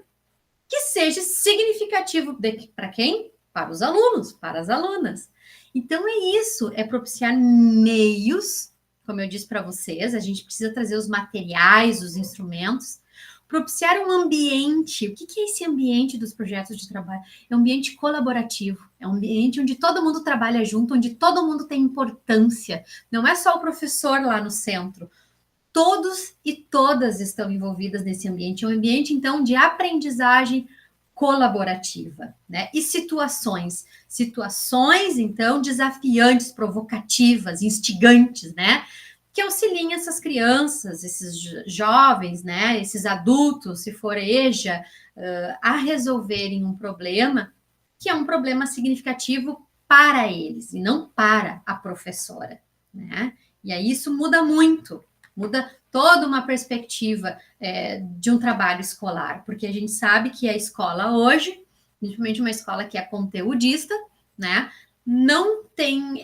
que seja significativo para quem? Para os alunos, para as alunas. Então é isso, é propiciar meios, como eu disse para vocês, a gente precisa trazer os materiais, os instrumentos, propiciar um ambiente. O que é esse ambiente dos projetos de trabalho? É um ambiente colaborativo, é um ambiente onde todo mundo trabalha junto, onde todo mundo tem importância. Não é só o professor lá no centro. Todos e todas estão envolvidas nesse ambiente. É um ambiente, então, de aprendizagem colaborativa, né? E situações, então, desafiantes, provocativas, instigantes, né? Que auxiliem essas crianças, esses jovens, né? Esses adultos, se for EJA, a resolverem um problema que é um problema significativo para eles e não para a professora, né? E aí isso muda muito, muda toda uma perspectiva de um trabalho escolar, porque a gente sabe que a escola hoje, principalmente uma escola que é conteudista, né, não tem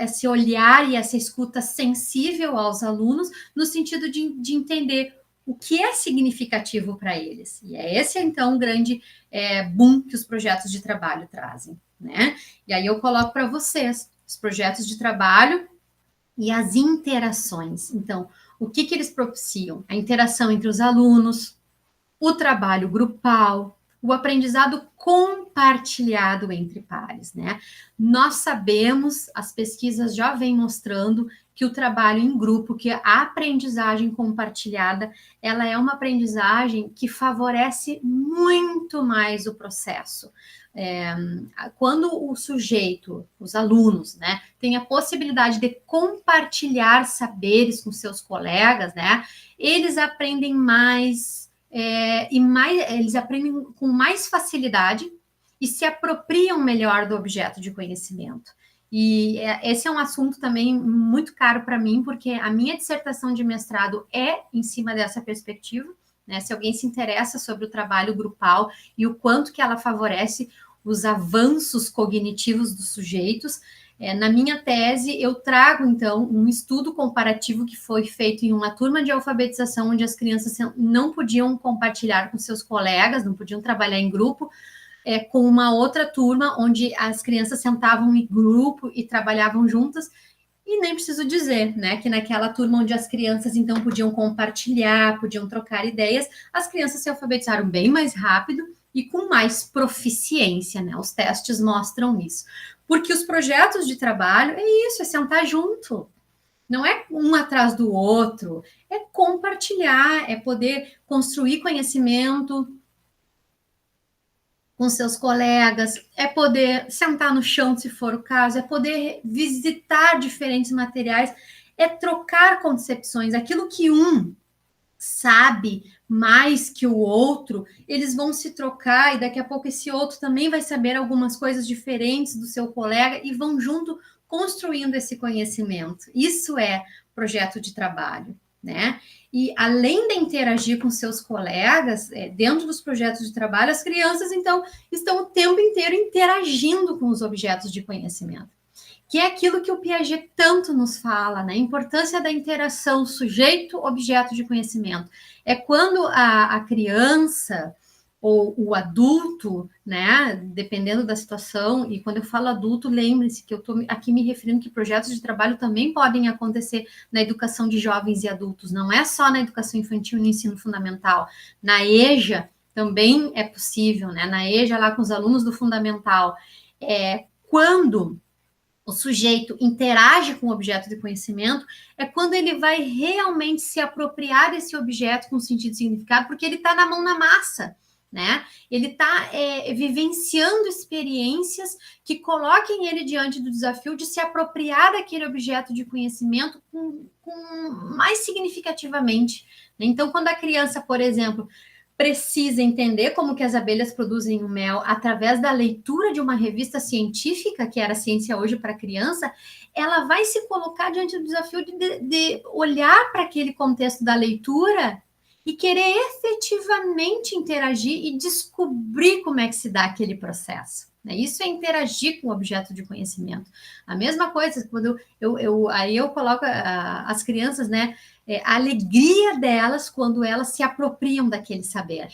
esse olhar e essa escuta sensível aos alunos, no sentido de entender o que é significativo para eles. E é esse, então, o grande boom que os projetos de trabalho trazem, né? E aí eu coloco para vocês os projetos de trabalho e as interações. Então, o que eles propiciam? A interação entre os alunos, o trabalho grupal, o aprendizado compartilhado entre pares, né? Nós sabemos, as pesquisas já vêm mostrando que o trabalho em grupo, que a aprendizagem compartilhada, ela é uma aprendizagem que favorece muito mais o processo. Quando o sujeito, os alunos, né, tem a possibilidade de compartilhar saberes com seus colegas, né, eles aprendem mais, eles aprendem com mais facilidade e se apropriam melhor do objeto de conhecimento. E esse é um assunto também muito caro para mim, porque a minha dissertação de mestrado é em cima dessa perspectiva, né? Se alguém se interessa sobre o trabalho grupal e o quanto que ela favorece os avanços cognitivos dos sujeitos, na minha tese eu trago, então, um estudo comparativo que foi feito em uma turma de alfabetização, onde as crianças não podiam compartilhar com seus colegas, não podiam trabalhar em grupo, com uma outra turma, onde as crianças sentavam em grupo e trabalhavam juntas, e nem preciso dizer, né, que naquela turma onde as crianças, então, podiam compartilhar, podiam trocar ideias, as crianças se alfabetizaram bem mais rápido e com mais proficiência, né? Os testes mostram isso. Porque os projetos de trabalho é isso, é sentar junto. Não é um atrás do outro, é compartilhar, é poder construir conhecimento com seus colegas, é poder sentar no chão, se for o caso, é poder visitar diferentes materiais, é trocar concepções. Aquilo que um sabe mais que o outro, eles vão se trocar e daqui a pouco esse outro também vai saber algumas coisas diferentes do seu colega e vão junto construindo esse conhecimento. Isso é projeto de trabalho, né? E além de interagir com seus colegas, dentro dos projetos de trabalho, as crianças, então, estão o tempo inteiro interagindo com os objetos de conhecimento, que é aquilo que o Piaget tanto nos fala, né? A importância da interação sujeito-objeto de conhecimento. É quando a criança ou o adulto, né, dependendo da situação, e quando eu falo adulto, lembre-se que eu estou aqui me referindo que projetos de trabalho também podem acontecer na educação de jovens e adultos, não é só na educação infantil e no ensino fundamental. Na EJA também é possível, né? Na EJA, lá com os alunos do fundamental, quando o sujeito interage com o objeto de conhecimento, é quando ele vai realmente se apropriar desse objeto com sentido e significado, porque ele está na mão na massa, né? Ele está vivenciando experiências que coloquem ele diante do desafio de se apropriar daquele objeto de conhecimento mais significativamente. Então, quando a criança, por exemplo, precisa entender como que as abelhas produzem o mel através da leitura de uma revista científica, que era Ciência Hoje para Criança, ela vai se colocar diante do desafio de olhar para aquele contexto da leitura e querer efetivamente interagir e descobrir como é que se dá aquele processo. Isso é interagir com o objeto de conhecimento. A mesma coisa, quando eu coloco as crianças, né? A alegria delas quando elas se apropriam daquele saber,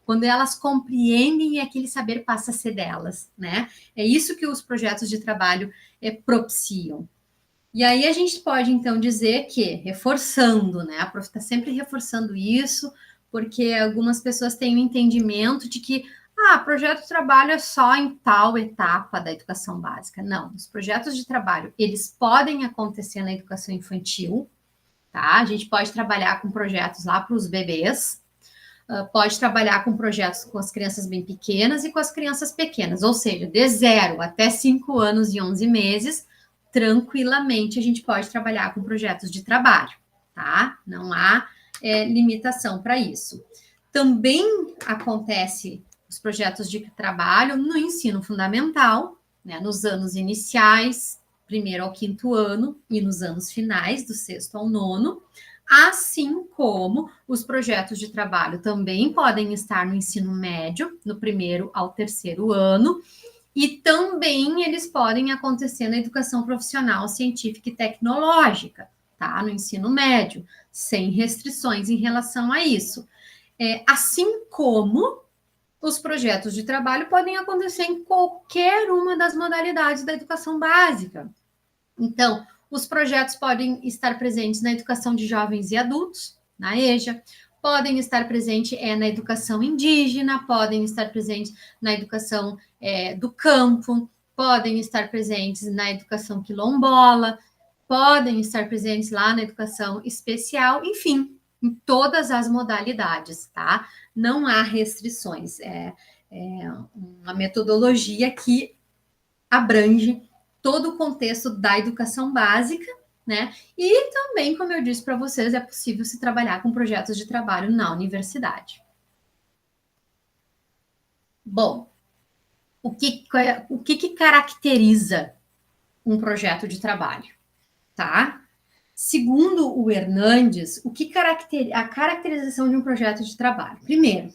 quando elas compreendem e aquele saber passa a ser delas, né? É isso que os projetos de trabalho propiciam. E aí a gente pode, então, dizer que, reforçando, né? A prof está sempre reforçando isso, porque algumas pessoas têm o entendimento de que projeto de trabalho é só em tal etapa da educação básica. Não, os projetos de trabalho, eles podem acontecer na educação infantil, tá? A gente pode trabalhar com projetos lá para os bebês, pode trabalhar com projetos com as crianças bem pequenas e com as crianças pequenas, ou seja, de 0 até 5 anos e 11 meses, tranquilamente a gente pode trabalhar com projetos de trabalho, tá? Não há limitação para isso. Também acontece os projetos de trabalho no ensino fundamental, né, nos anos iniciais, 1º ao 5º ano, e nos anos finais, do 6º ao 9º, assim como os projetos de trabalho também podem estar no ensino médio, no 1º ao 3º ano, e também eles podem acontecer na educação profissional, científica e tecnológica, tá? No ensino médio, sem restrições em relação a isso. Assim como os projetos de trabalho podem acontecer em qualquer uma das modalidades da educação básica. Então, os projetos podem estar presentes na educação de jovens e adultos, na EJA, podem estar presentes na educação indígena, podem estar presentes na educação do campo, podem estar presentes na educação quilombola, podem estar presentes lá na educação especial, enfim, em todas as modalidades, tá? Não há restrições, é uma metodologia que abrange todo o contexto da educação básica, né? E também, como eu disse para vocês, é possível se trabalhar com projetos de trabalho na universidade. Bom, o que caracteriza um projeto de trabalho, tá? Segundo o Hernandes, a caracterização de um projeto de trabalho? Primeiro,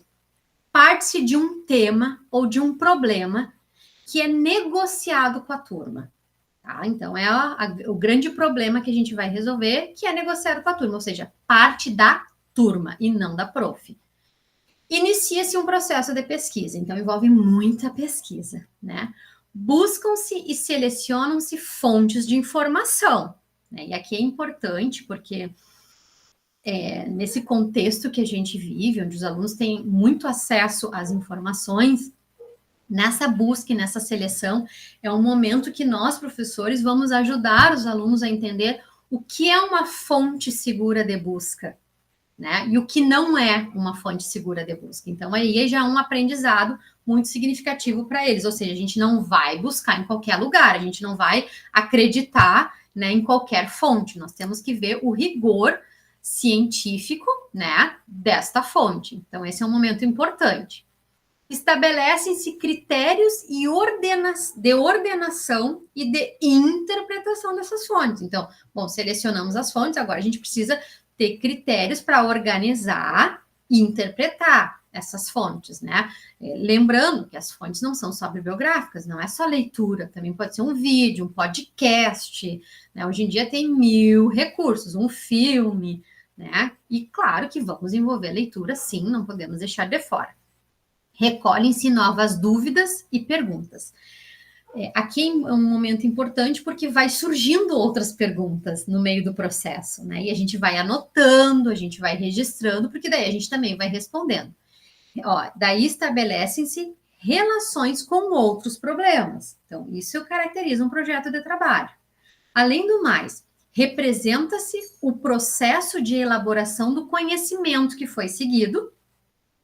parte-se de um tema ou de um problema que é negociado com a turma. Tá? Então, o grande problema que a gente vai resolver, que é negociado com a turma, ou seja, parte da turma e não da prof. Inicia-se um processo de pesquisa, então envolve muita pesquisa, né? Buscam-se e selecionam-se fontes de informação, né? E aqui é importante porque nesse contexto que a gente vive, onde os alunos têm muito acesso às informações, nessa busca e nessa seleção, é um momento que nós, professores, vamos ajudar os alunos a entender o que é uma fonte segura de busca, né? E o que não é uma fonte segura de busca. Então, aí já é um aprendizado muito significativo para eles. Ou seja, a gente não vai buscar em qualquer lugar, a gente não vai acreditar, né, em qualquer fonte. Nós temos que ver o rigor científico, né, desta fonte. Então, esse é um momento importante. Estabelecem-se critérios e de ordenação e de interpretação dessas fontes. Então, bom, selecionamos as fontes, agora a gente precisa ter critérios para organizar e interpretar essas fontes, né? Lembrando que as fontes não são só bibliográficas, não é só leitura, também pode ser um vídeo, um podcast, né? Hoje em dia tem 1000 recursos, um filme, né? E claro que vamos envolver leitura, sim, não podemos deixar de fora. Recolhem-se novas dúvidas e perguntas. Aqui é um momento importante porque vai surgindo outras perguntas no meio do processo, né? E a gente vai anotando, a gente vai registrando, porque daí a gente também vai respondendo. Daí estabelecem-se relações com outros problemas. Então, isso caracteriza um projeto de trabalho. Além do mais, representa-se o processo de elaboração do conhecimento que foi seguido,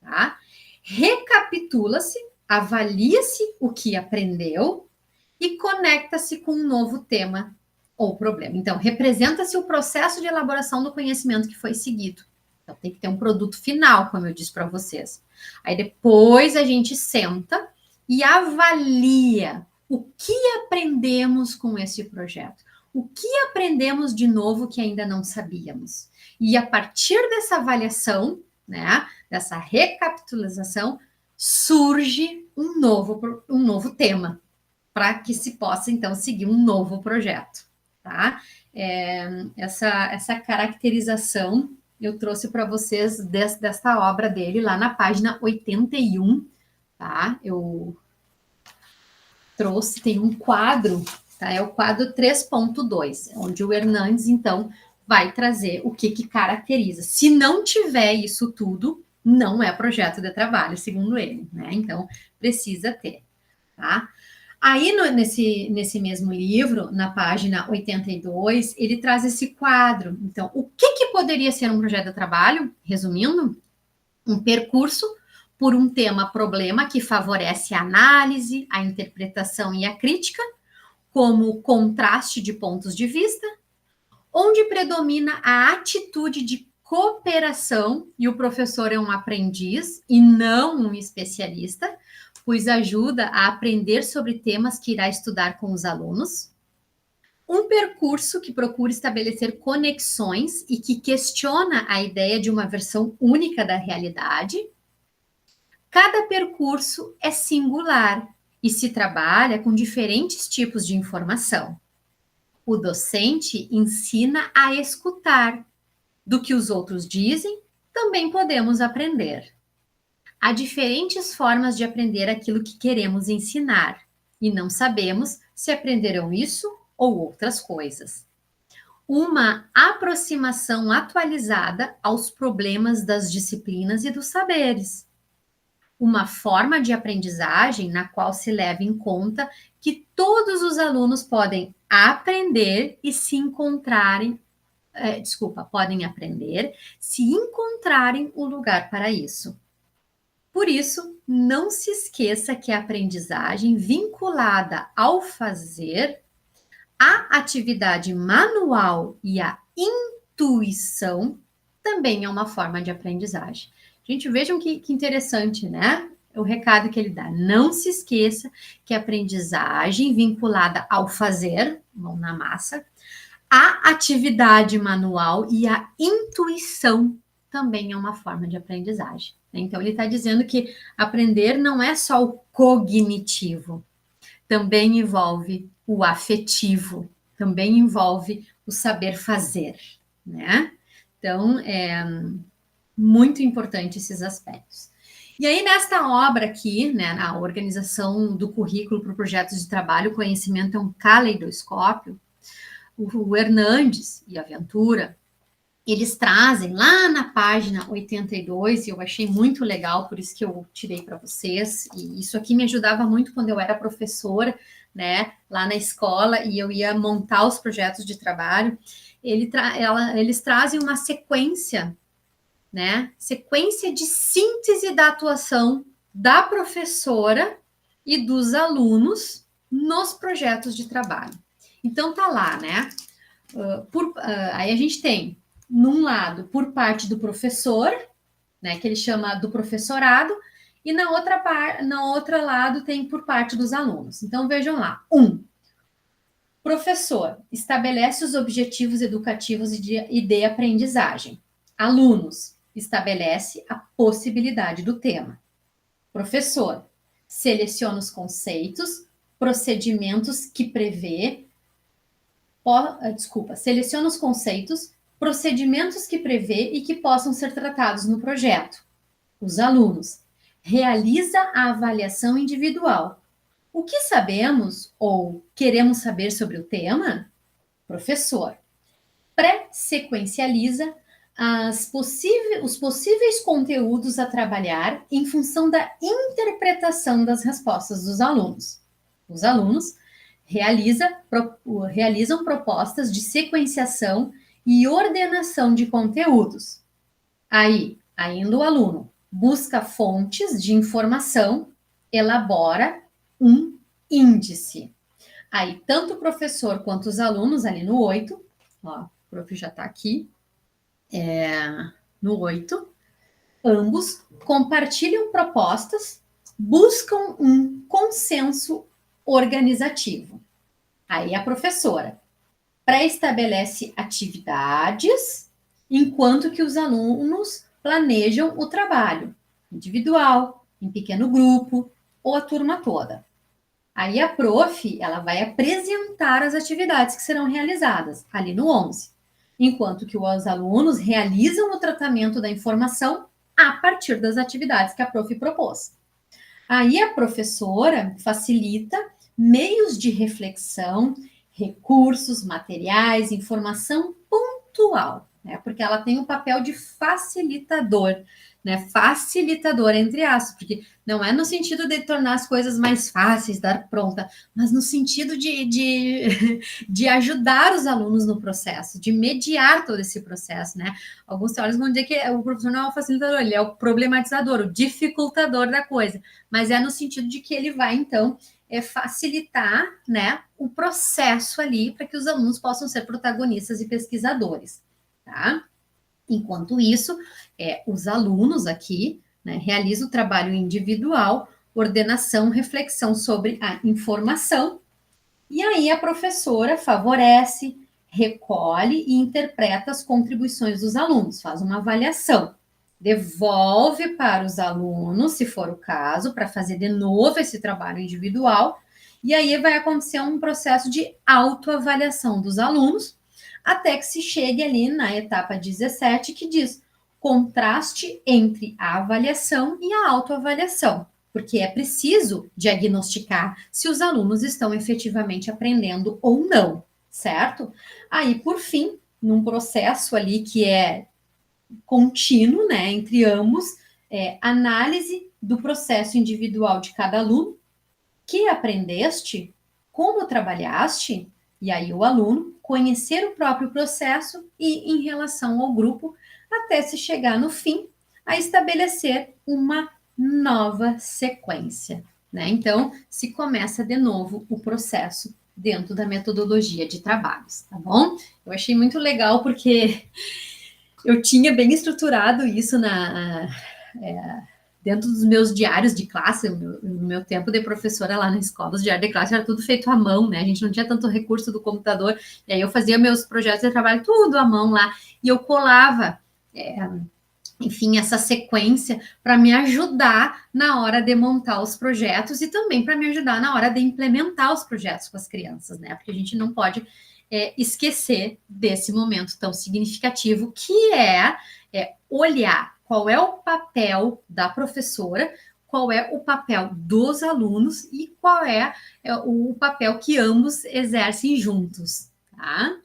tá? Recapitula-se, avalia-se o que aprendeu e conecta-se com um novo tema ou problema. Então, representa-se o processo de elaboração do conhecimento que foi seguido. Então, tem que ter um produto final, como eu disse para vocês. Aí, depois, a gente senta e avalia o que aprendemos com esse projeto. O que aprendemos de novo que ainda não sabíamos. E, a partir dessa avaliação, né, dessa recapitulação, surge um novo tema para que se possa, então, seguir um novo projeto, tá? Essa caracterização eu trouxe para vocês desta obra dele, lá na página 81, tá? Eu trouxe, tem um quadro, tá? É o quadro 3.2, onde o Hernandes, então, vai trazer o que caracteriza. Se não tiver isso tudo, não é projeto de trabalho, segundo ele, né? Então, precisa ter, tá? Aí, nesse mesmo livro, na página 82, ele traz esse quadro. Então, o que poderia ser um projeto de trabalho? Resumindo, um percurso por um tema-problema que favorece a análise, a interpretação e a crítica, como contraste de pontos de vista, onde predomina a atitude de cooperação, e o professor é um aprendiz e não um especialista, pois ajuda a aprender sobre temas que irá estudar com os alunos. Um percurso que procura estabelecer conexões e que questiona a ideia de uma versão única da realidade. Cada percurso é singular e se trabalha com diferentes tipos de informação. O docente ensina a escutar. Do que os outros dizem, também podemos aprender. Há diferentes formas de aprender aquilo que queremos ensinar, e não sabemos se aprenderão isso ou outras coisas. Uma aproximação atualizada aos problemas das disciplinas e dos saberes. Uma forma de aprendizagem na qual se leva em conta que todos os alunos podem aprender e se encontrarem, podem aprender se encontrarem o lugar para isso. Por isso, não se esqueça que a aprendizagem vinculada ao fazer, a atividade manual e a intuição também é uma forma de aprendizagem. Gente, vejam que interessante, né? O recado que ele dá. Não se esqueça que a aprendizagem vinculada ao fazer, mão na massa, a atividade manual e a intuição também é uma forma de aprendizagem. Então, ele está dizendo que aprender não é só o cognitivo, também envolve o afetivo, também envolve o saber fazer, né? Então, é muito importante esses aspectos. E aí, nesta obra aqui, né, na organização do currículo para projetos de trabalho, conhecimento é um caleidoscópio, o Hernandes e a Ventura eles trazem lá na página 82, e eu achei muito legal, por isso que eu tirei para vocês, e isso aqui me ajudava muito quando eu era professora, né, lá na escola, e eu ia montar os projetos de trabalho. Eles trazem uma sequência, né, sequência de síntese da atuação da professora e dos alunos nos projetos de trabalho. Então tá lá, né? Aí a gente tem, num lado, por parte do professor, né, que ele chama do professorado, e na outra lado tem por parte dos alunos. Então vejam lá. Professor estabelece os objetivos educativos e de aprendizagem. Alunos estabelece a possibilidade do tema. Professor seleciona os conceitos, procedimentos que prevê, seleciona os conceitos, procedimentos que prevê e que possam ser tratados no projeto. Os alunos realiza a avaliação individual. O que sabemos ou queremos saber sobre o tema? Professor pré-sequencializa os possíveis conteúdos a trabalhar em função da interpretação das respostas dos alunos. Os alunos realizam propostas de sequenciação e ordenação de conteúdos. Aí, ainda o aluno busca fontes de informação, elabora um índice. Aí, tanto o professor quanto os alunos, ali no 8, ó, o prof já está aqui, no 8, ambos compartilham propostas, buscam um consenso organizativo. Aí a professora pré-estabelece atividades, enquanto que os alunos planejam o trabalho individual, em pequeno grupo ou a turma toda. Aí a prof, ela vai apresentar as atividades que serão realizadas, ali no 11, enquanto que os alunos realizam o tratamento da informação a partir das atividades que a prof propôs. Aí a professora facilita meios de reflexão, recursos, materiais, informação pontual, né? Porque ela tem o papel de facilitador, né? Facilitador, entre aspas, porque não é no sentido de tornar as coisas mais fáceis, dar pronta, mas no sentido de ajudar os alunos no processo, de mediar todo esse processo, né? Alguns teóricos vão dizer que o professor não é o facilitador, ele é o problematizador, o dificultador da coisa, mas é no sentido de que ele vai, então, facilitar, né, o processo ali para que os alunos possam ser protagonistas e pesquisadores, tá? Enquanto isso, os alunos aqui, né, realizam o trabalho individual, ordenação, reflexão sobre a informação, e aí a professora favorece, recolhe e interpreta as contribuições dos alunos, faz uma avaliação, devolve para os alunos, se for o caso, para fazer de novo esse trabalho individual, e aí vai acontecer um processo de autoavaliação dos alunos, até que se chegue ali na etapa 17, que diz contraste entre a avaliação e a autoavaliação, porque é preciso diagnosticar se os alunos estão efetivamente aprendendo ou não, certo? Aí, por fim, num processo ali que é contínuo, né, entre ambos, análise do processo individual de cada aluno, que aprendeste, como trabalhaste, e aí o aluno conhecer o próprio processo e em relação ao grupo, até se chegar no fim a estabelecer uma nova sequência, né? Então, se começa de novo o processo dentro da metodologia de trabalhos, tá bom? Eu achei muito legal porque eu tinha bem estruturado isso dentro dos meus diários de classe, no meu tempo de professora lá na escola, os diários de classe era tudo feito à mão, né? A gente não tinha tanto recurso do computador, e aí eu fazia meus projetos de trabalho tudo à mão lá, e eu colava, enfim, essa sequência para me ajudar na hora de montar os projetos e também para me ajudar na hora de implementar os projetos com as crianças, né? Porque a gente não pode esquecer desse momento tão significativo que é olhar qual é o papel da professora, qual é o papel dos alunos e qual é o papel que ambos exercem juntos, tá?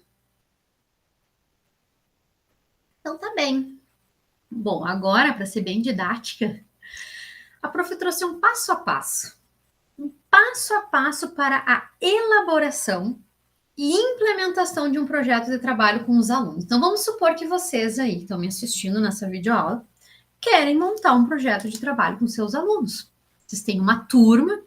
Então tá bem. Bom, agora, para ser bem didática, a prof trouxe um passo a passo. Um passo a passo para a elaboração e implementação de um projeto de trabalho com os alunos. Então, vamos supor que vocês aí que estão me assistindo nessa videoaula querem montar um projeto de trabalho com seus alunos. Vocês têm uma turma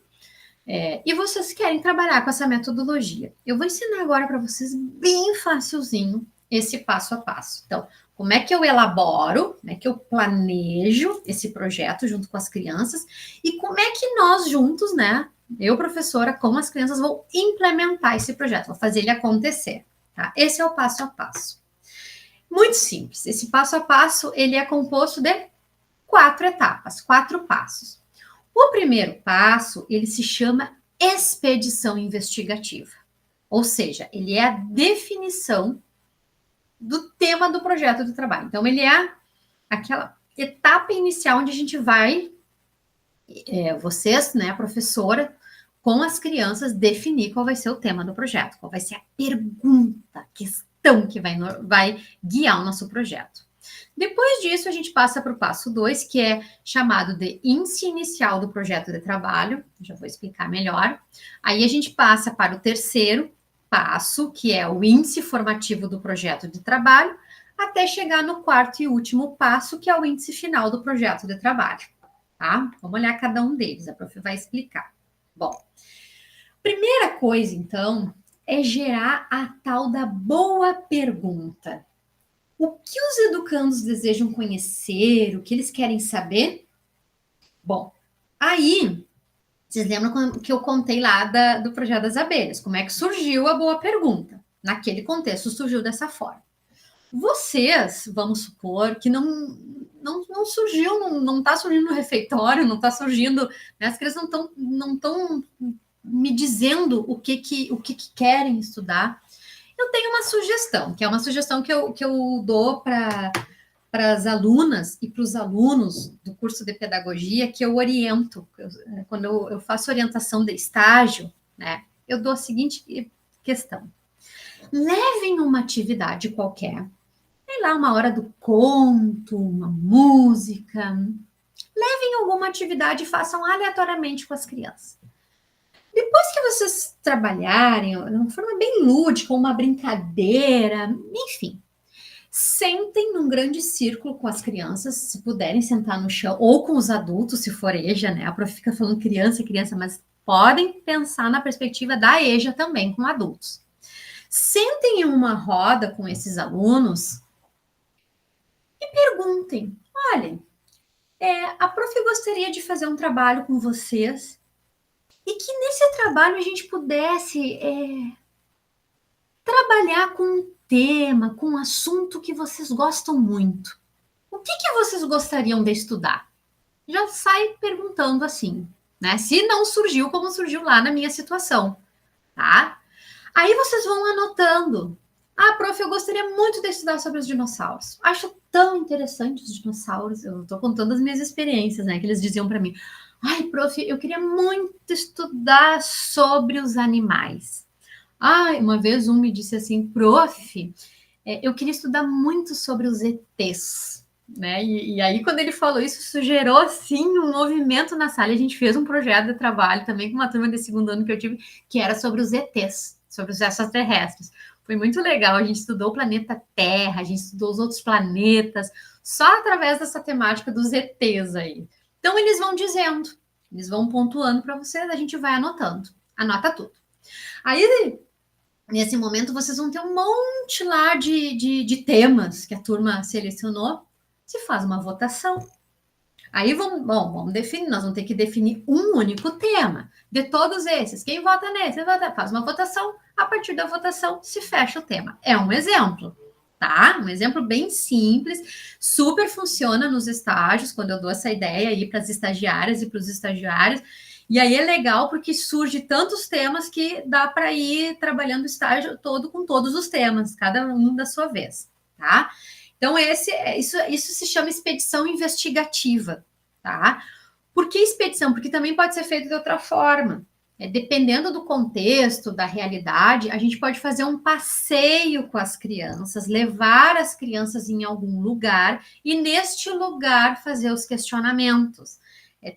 e vocês querem trabalhar com essa metodologia. Eu vou ensinar agora para vocês bem facilzinho esse passo a passo. Então, como é que eu elaboro, como é que eu planejo esse projeto junto com as crianças e como é que nós juntos, né, eu, professora, com as crianças, vou implementar esse projeto, vou fazer ele acontecer, tá? Esse é o passo a passo. Muito simples. Esse passo a passo, ele é composto de 4 etapas, 4 passos. O primeiro passo, ele se chama expedição investigativa. Ou seja, ele é a definição do tema do projeto de trabalho. Então, ele é aquela etapa inicial onde a gente vai, vocês, né, a professora, com as crianças, definir qual vai ser o tema do projeto, qual vai ser a pergunta, a questão que vai guiar o nosso projeto. Depois disso, a gente passa para o passo 2, que é chamado de índice inicial do projeto de trabalho. Já vou explicar melhor. Aí a gente passa para o terceiro passo, que é o índice formativo do projeto de trabalho, até chegar no quarto e último passo, que é o índice final do projeto de trabalho. Tá? Vamos olhar cada um deles, a prof vai explicar. Bom, primeira coisa, então, é gerar a tal da boa pergunta. O que os educandos desejam conhecer, o que eles querem saber? Bom, aí, vocês lembram que eu contei lá do projeto das abelhas? Como é que surgiu a boa pergunta? Naquele contexto, surgiu dessa forma. Vocês, vamos supor que não surgiu, não está surgindo no refeitório, não está surgindo, né, as crianças não estão me dizendo o que querem estudar. Eu tenho uma sugestão, que é uma sugestão que eu dou para as alunas e para os alunos do curso de pedagogia, que eu oriento, quando eu faço orientação de estágio, né, eu dou a seguinte questão. Levem uma atividade qualquer, sei lá, uma hora do conto, uma música, levem alguma atividade e façam aleatoriamente com as crianças. Depois que vocês trabalharem, de uma forma bem lúdica, uma brincadeira, enfim, sentem num grande círculo com as crianças, se puderem sentar no chão, ou com os adultos, se for EJA, né? A prof fica falando criança, mas podem pensar na perspectiva da EJA também, com adultos. Sentem em uma roda com esses alunos e perguntem, olhem, a prof gostaria de fazer um trabalho com vocês e que nesse trabalho a gente pudesse trabalhar com um tema, com um assunto que vocês gostam muito. O que vocês gostariam de estudar? Já sai perguntando assim, né? Se não surgiu como surgiu lá na minha situação, tá? Aí vocês vão anotando. Ah, prof, eu gostaria muito de estudar sobre os dinossauros. Acho tão interessante os dinossauros. Eu tô contando as minhas experiências, né? Que eles diziam para mim. Ai, prof, eu queria muito estudar sobre os animais. Ai, uma vez um me disse assim, prof, eu queria estudar muito sobre os ETs, né? E aí, quando ele falou isso, isso gerou, assim, um movimento na sala. A gente fez um projeto de trabalho também com uma turma de segundo ano que eu tive, que era sobre os ETs, sobre os extraterrestres. Foi muito legal, a gente estudou o planeta Terra, a gente estudou os outros planetas, só através dessa temática dos ETs aí. Então, eles vão dizendo, eles vão pontuando para vocês, a gente vai anotando. Anota tudo. Aí, nesse momento, vocês vão ter um monte lá de temas que a turma selecionou. Se faz uma votação. Aí, vamos definir, nós vamos ter que definir um único tema. De todos esses, quem vota nesse? Faz uma votação, a partir da votação se fecha o tema. É um exemplo, tá? Um exemplo bem simples, super funciona nos estágios, quando eu dou essa ideia aí para as estagiárias e para os estagiários. E aí é legal porque surge tantos temas que dá para ir trabalhando o estágio todo com todos os temas, cada um da sua vez, tá? Então, isso se chama expedição investigativa, tá? Por que expedição? Porque também pode ser feito de outra forma. dependendo do contexto, da realidade, a gente pode fazer um passeio com as crianças, levar as crianças em algum lugar e, neste lugar, fazer os questionamentos.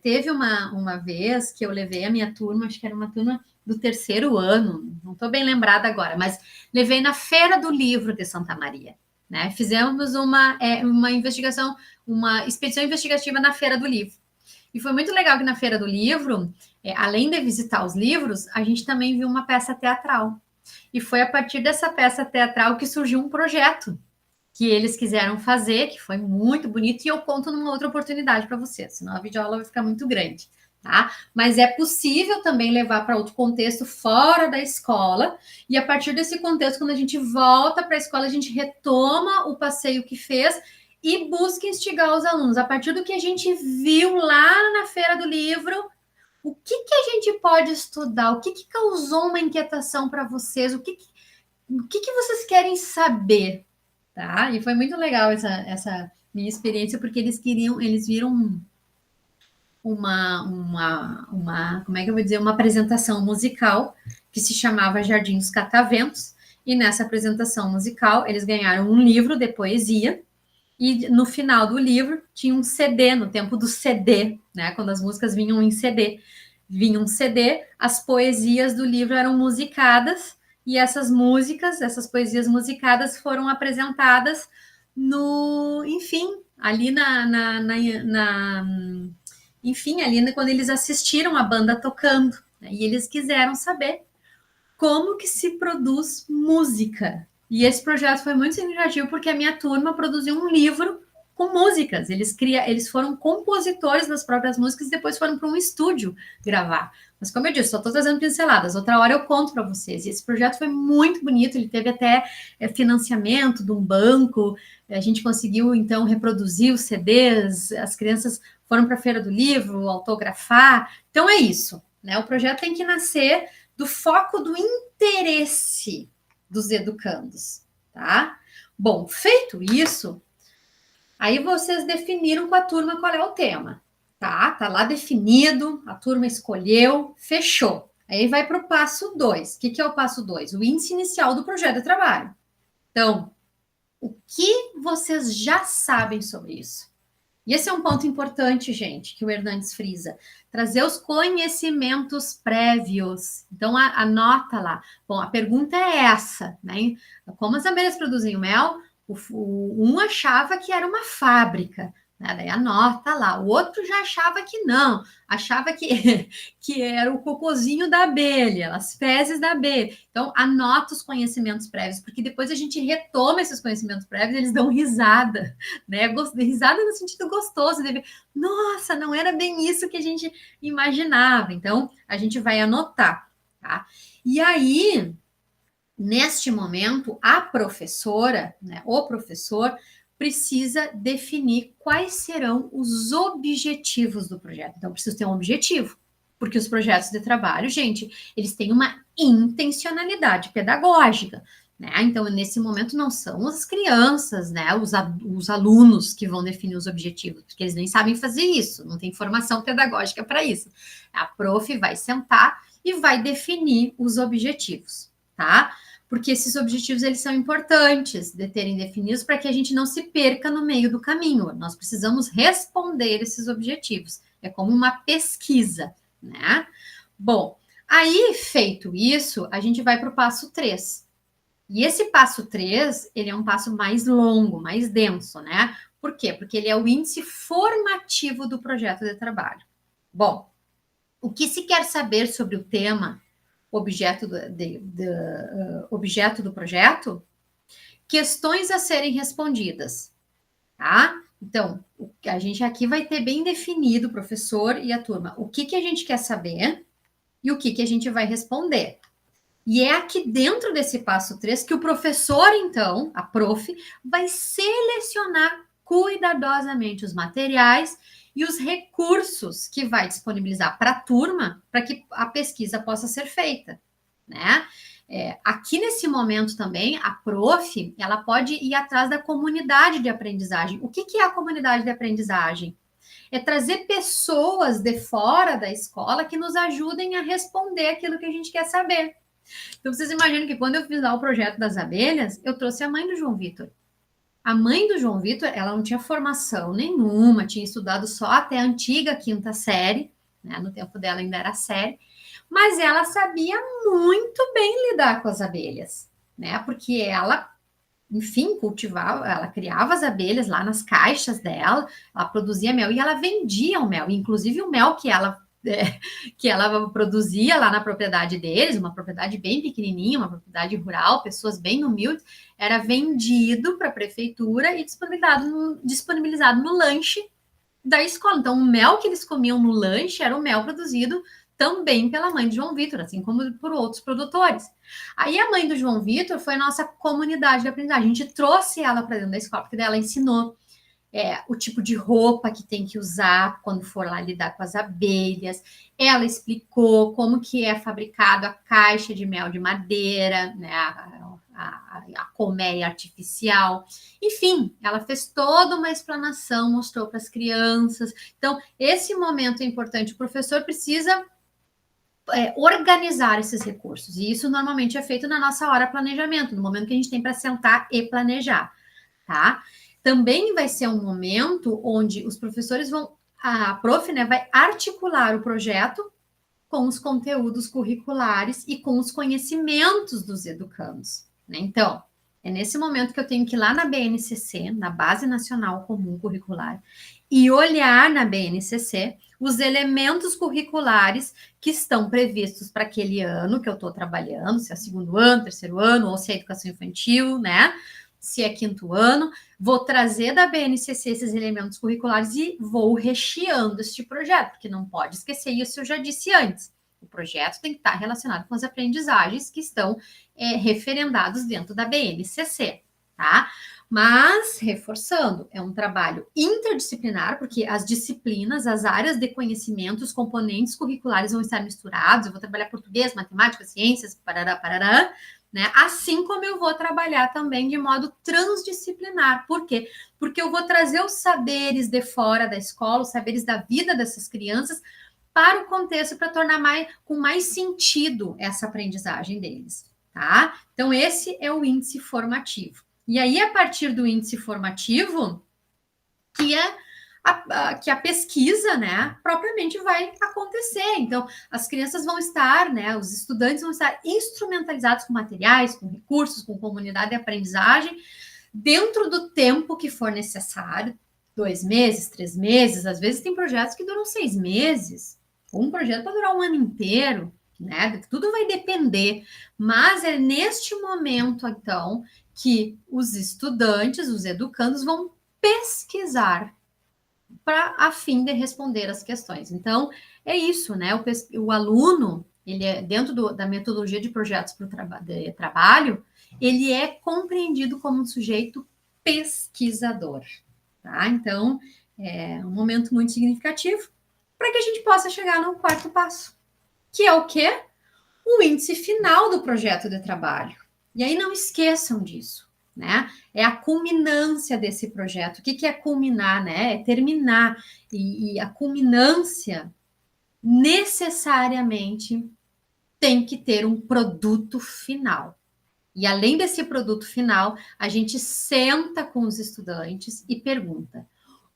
Teve uma vez que eu levei a minha turma, acho que era uma turma do terceiro ano, não estou bem lembrada agora, mas levei na Feira do Livro de Santa Maria. Né? Fizemos uma investigação, uma expedição investigativa na Feira do Livro. E foi muito legal que na Feira do Livro, além de visitar os livros, a gente também viu uma peça teatral. E foi a partir dessa peça teatral que surgiu um projeto que eles quiseram fazer, que foi muito bonito, e eu conto numa outra oportunidade para vocês, senão a videoaula vai ficar muito grande, tá? Mas é possível também levar para outro contexto fora da escola, e a partir desse contexto, quando a gente volta para a escola, a gente retoma o passeio que fez e busca instigar os alunos. A partir do que a gente viu lá na Feira do Livro, o que a gente pode estudar? O que causou uma inquietação para vocês? O que vocês querem saber? Tá? E foi muito legal essa minha experiência, porque eles viram como é que eu vou dizer, uma apresentação musical que se chamava Jardim dos Cataventos, e nessa apresentação musical eles ganharam um livro de poesia, e no final do livro tinha um CD, no tempo do CD, né? Quando as músicas vinham em CD. Vinha um CD, as poesias do livro eram musicadas, e essas poesias musicadas foram apresentadas enfim, ali enfim, ali quando eles assistiram a banda tocando, né? E eles quiseram saber como que se produz música. E esse projeto foi muito significativo porque a minha turma produziu um livro com músicas. Eles foram compositores das próprias músicas e depois foram para um estúdio gravar. Mas como eu disse, só estou trazendo pinceladas. Outra hora eu conto para vocês. E esse projeto foi muito bonito. Ele teve até financiamento de um banco. A gente conseguiu, então, reproduzir os CDs. As crianças foram para a Feira do Livro, autografar. Então, é isso. Né? O projeto tem que nascer do foco do interesse dos educandos, tá? Bom, feito isso, aí vocês definiram com a turma qual é o tema, tá? Tá lá definido, a turma escolheu, fechou. Aí vai para o passo 2. O que é o passo 2? O índice inicial do projeto de trabalho. Então, o que vocês já sabem sobre isso? E esse é um ponto importante, gente, que o Hernandes frisa. Trazer os conhecimentos prévios. Então, anota lá. Bom, a pergunta é essa, né? Como as abelhas produzem o mel, um achava que era uma fábrica, né? Daí anota lá. O outro já achava que não. Achava que era o cocôzinho da abelha, as fezes da abelha. Então, anota os conhecimentos prévios, porque depois a gente retoma esses conhecimentos prévios e eles dão risada, né? Risada no sentido gostoso, de ver, nossa, não era bem isso que a gente imaginava. Então, a gente vai anotar, tá? E aí, neste momento, a professora, né, o professor, precisa definir quais serão os objetivos do projeto. Então, precisa ter um objetivo, porque os projetos de trabalho, gente, eles têm uma intencionalidade pedagógica. Né? Então, nesse momento, não são as crianças, né, os alunos que vão definir os objetivos, porque eles nem sabem fazer isso, não tem formação pedagógica para isso. A prof vai sentar e vai definir os objetivos, tá? Porque esses objetivos, eles são importantes de terem definidos para que a gente não se perca no meio do caminho. Nós precisamos responder esses objetivos. É como uma pesquisa, né? Bom, aí, feito isso, a gente vai para o passo 3. E esse passo 3, ele é um passo mais longo, mais denso, né? Por quê? Porque ele é o índice formativo do projeto de trabalho. Bom, o que se quer saber sobre o tema objeto objeto do projeto? Questões a serem respondidas, tá? Então, a gente aqui vai ter bem definido, o professor e a turma, o que a gente quer saber e o que a gente vai responder. E é aqui dentro desse passo 3 que o professor, então, a prof, vai selecionar cuidadosamente os materiais e os recursos que vai disponibilizar para a turma para que a pesquisa possa ser feita, né? Aqui nesse momento também, a prof, ela pode ir atrás da comunidade de aprendizagem. O que é a comunidade de aprendizagem? é trazer pessoas de fora da escola que nos ajudem a responder aquilo que a gente quer saber. Então, vocês imaginam que quando eu fiz lá o projeto das abelhas, eu trouxe a mãe do João Vitor. A mãe do João Vitor, ela não tinha formação nenhuma, tinha estudado só até a antiga quinta série, né? No tempo dela ainda era série, mas ela sabia muito bem lidar com as abelhas, né? Porque ela, enfim, cultivava, ela criava as abelhas lá nas caixas dela, ela produzia mel e ela vendia o mel, inclusive o mel que ela produzia lá na propriedade deles, uma propriedade bem pequenininha, uma propriedade rural, pessoas bem humildes, era vendido para a prefeitura e disponibilizado no lanche da escola. Então, o mel que eles comiam no lanche era o mel produzido também pela mãe de João Vitor, assim como por outros produtores. Aí a mãe do João Vitor foi a nossa comunidade de aprendizagem. A gente trouxe ela para dentro da escola, porque ela ensinou o tipo de roupa que tem que usar quando for lá lidar com as abelhas. Ela explicou como que é fabricado a caixa de mel de madeira, né, a colmeia artificial. Enfim, ela fez toda uma explanação, mostrou para as crianças. Então, esse momento é importante. O professor precisa organizar esses recursos. E isso normalmente é feito na nossa hora planejamento, no momento que a gente tem para sentar e planejar, tá? Também vai ser um momento onde os professores a prof, né, vai articular o projeto com os conteúdos curriculares e com os conhecimentos dos educandos, né? Então, é nesse momento que eu tenho que ir lá na BNCC, na Base Nacional Comum Curricular, e olhar na BNCC os elementos curriculares que estão previstos para aquele ano que eu estou trabalhando, se é segundo ano, terceiro ano, ou se é educação infantil, né? Se é quinto ano, vou trazer da BNCC esses elementos curriculares e vou recheando este projeto, porque não pode esquecer isso, eu já disse antes. O projeto tem que estar relacionado com as aprendizagens que estão referendados dentro da BNCC, tá? Mas, reforçando, é um trabalho interdisciplinar, porque as disciplinas, as áreas de conhecimento, os componentes curriculares vão estar misturados. Eu vou trabalhar português, matemática, ciências, parará, né? Assim como eu vou trabalhar também de modo transdisciplinar. Por quê? Porque eu vou trazer os saberes de fora da escola, os saberes da vida dessas crianças para o contexto, para tornar com mais sentido essa aprendizagem deles, tá? Então, esse é o índice formativo. E aí, a partir do índice formativo, que a pesquisa, né, propriamente vai acontecer. Então, as crianças vão estar, né, os estudantes vão estar instrumentalizados com materiais, com recursos, com comunidade de aprendizagem, dentro do tempo que for necessário, 2 meses, 3 meses, às vezes tem projetos que duram 6 meses, um projeto pode durar um ano inteiro, né? Tudo vai depender, mas é neste momento, então, que os estudantes, os educandos vão pesquisar a fim de responder as questões. Então, é isso, né? O aluno, ele é dentro da metodologia de projetos para o trabalho, ele é compreendido como um sujeito pesquisador, tá? Então, é um momento muito significativo para que a gente possa chegar no quarto passo, que é o quê? O índice final do projeto de trabalho. E aí não esqueçam disso, né? É a culminância desse projeto. O que é culminar, né? É terminar. E a culminância necessariamente tem que ter um produto final. E além desse produto final, a gente senta com os estudantes e pergunta: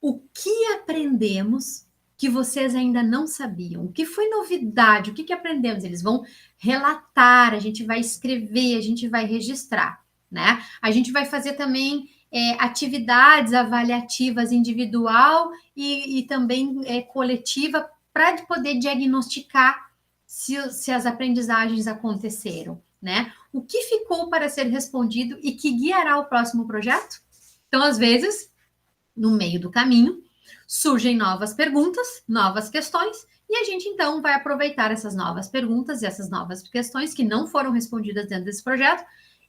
o que aprendemos que vocês ainda não sabiam? O que foi novidade? O que aprendemos? Eles vão relatar, a gente vai escrever, a gente vai registrar, né? A gente vai fazer também atividades avaliativas individual e também coletiva para poder diagnosticar se as aprendizagens aconteceram, né? O que ficou para ser respondido e que guiará o próximo projeto? Então, às vezes, no meio do caminho, surgem novas perguntas, novas questões, e a gente então vai aproveitar essas novas perguntas e essas novas questões que não foram respondidas dentro desse projeto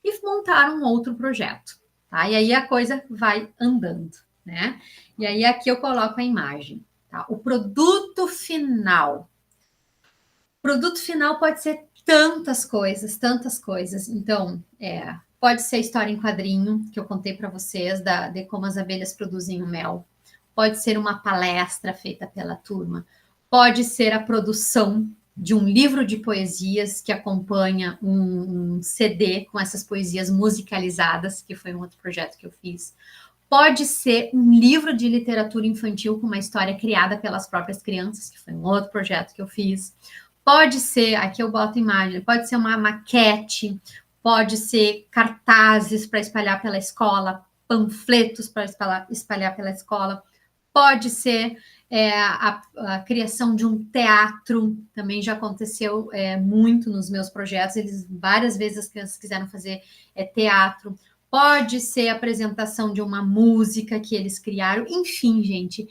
e montar um outro projeto, tá? E aí a coisa vai andando, né? E aí aqui eu coloco a imagem, tá? O produto final. O produto final pode ser tantas coisas, tantas coisas. Então, pode ser história em quadrinho, que eu contei para vocês, de como as abelhas produzem o mel. pode ser uma palestra feita pela turma, pode ser a produção de um livro de poesias que acompanha um CD com essas poesias musicalizadas, que foi um outro projeto que eu fiz. Pode ser um livro de literatura infantil com uma história criada pelas próprias crianças, que foi um outro projeto que eu fiz. Pode ser, aqui eu boto imagem, pode ser uma maquete, pode ser cartazes para espalhar pela escola, panfletos para espalhar pela escola, pode ser a criação de um teatro, também já aconteceu muito nos meus projetos, várias vezes as crianças quiseram fazer teatro, pode ser a apresentação de uma música que eles criaram, enfim, gente,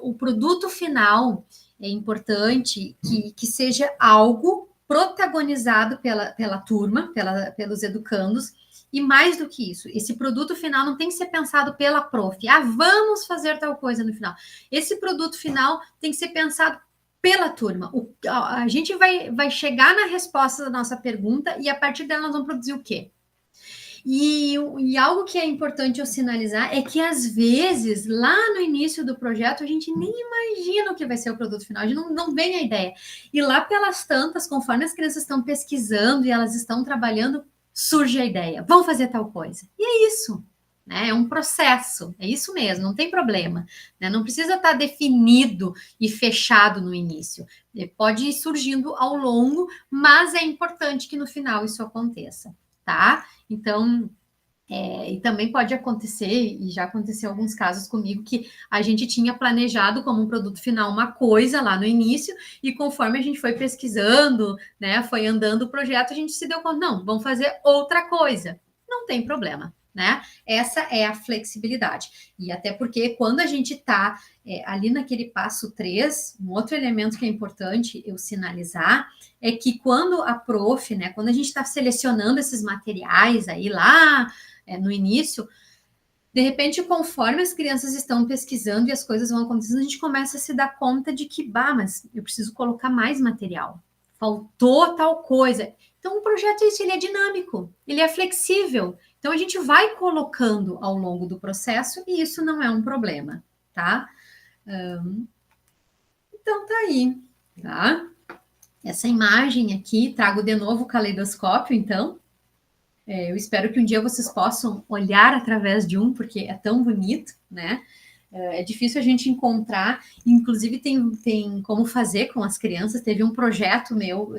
o produto final é importante que seja algo protagonizado pela turma, pelos educandos, e mais do que isso, esse produto final não tem que ser pensado pela prof. Vamos fazer tal coisa no final. Esse produto final tem que ser pensado pela turma. A gente vai chegar na resposta da nossa pergunta e a partir dela nós vamos produzir o quê? E algo que é importante eu sinalizar é que, às vezes, lá no início do projeto, a gente nem imagina o que vai ser o produto final, a gente não vem a ideia. E lá pelas tantas, conforme as crianças estão pesquisando e elas estão trabalhando, surge a ideia, vamos fazer tal coisa. E é isso, né? É um processo, é isso mesmo, não tem problema. Né? Não precisa estar definido e fechado no início. Pode ir surgindo ao longo, mas é importante que no final isso aconteça, tá? Então, e também pode acontecer, e já aconteceu alguns casos comigo, que a gente tinha planejado como um produto final uma coisa lá no início, e conforme a gente foi pesquisando, né, foi andando o projeto, a gente se deu conta, não, vamos fazer outra coisa. Não tem problema, né? Essa é a flexibilidade. E até porque quando a gente está ali naquele passo 3, um outro elemento que é importante eu sinalizar é que quando a prof, né, quando a gente está selecionando esses materiais aí lá no início, de repente, conforme as crianças estão pesquisando e as coisas vão acontecendo, a gente começa a se dar conta de que, mas eu preciso colocar mais material. Faltou tal coisa. Então, o projeto é isso, ele é dinâmico, ele é flexível. Então, a gente vai colocando ao longo do processo e isso não é um problema, tá? Então, tá aí, tá? Essa imagem aqui, trago de novo o caleidoscópio, então. Eu espero que um dia vocês possam olhar através de porque é tão bonito, né? É difícil a gente encontrar, inclusive tem como fazer com as crianças. Teve um projeto meu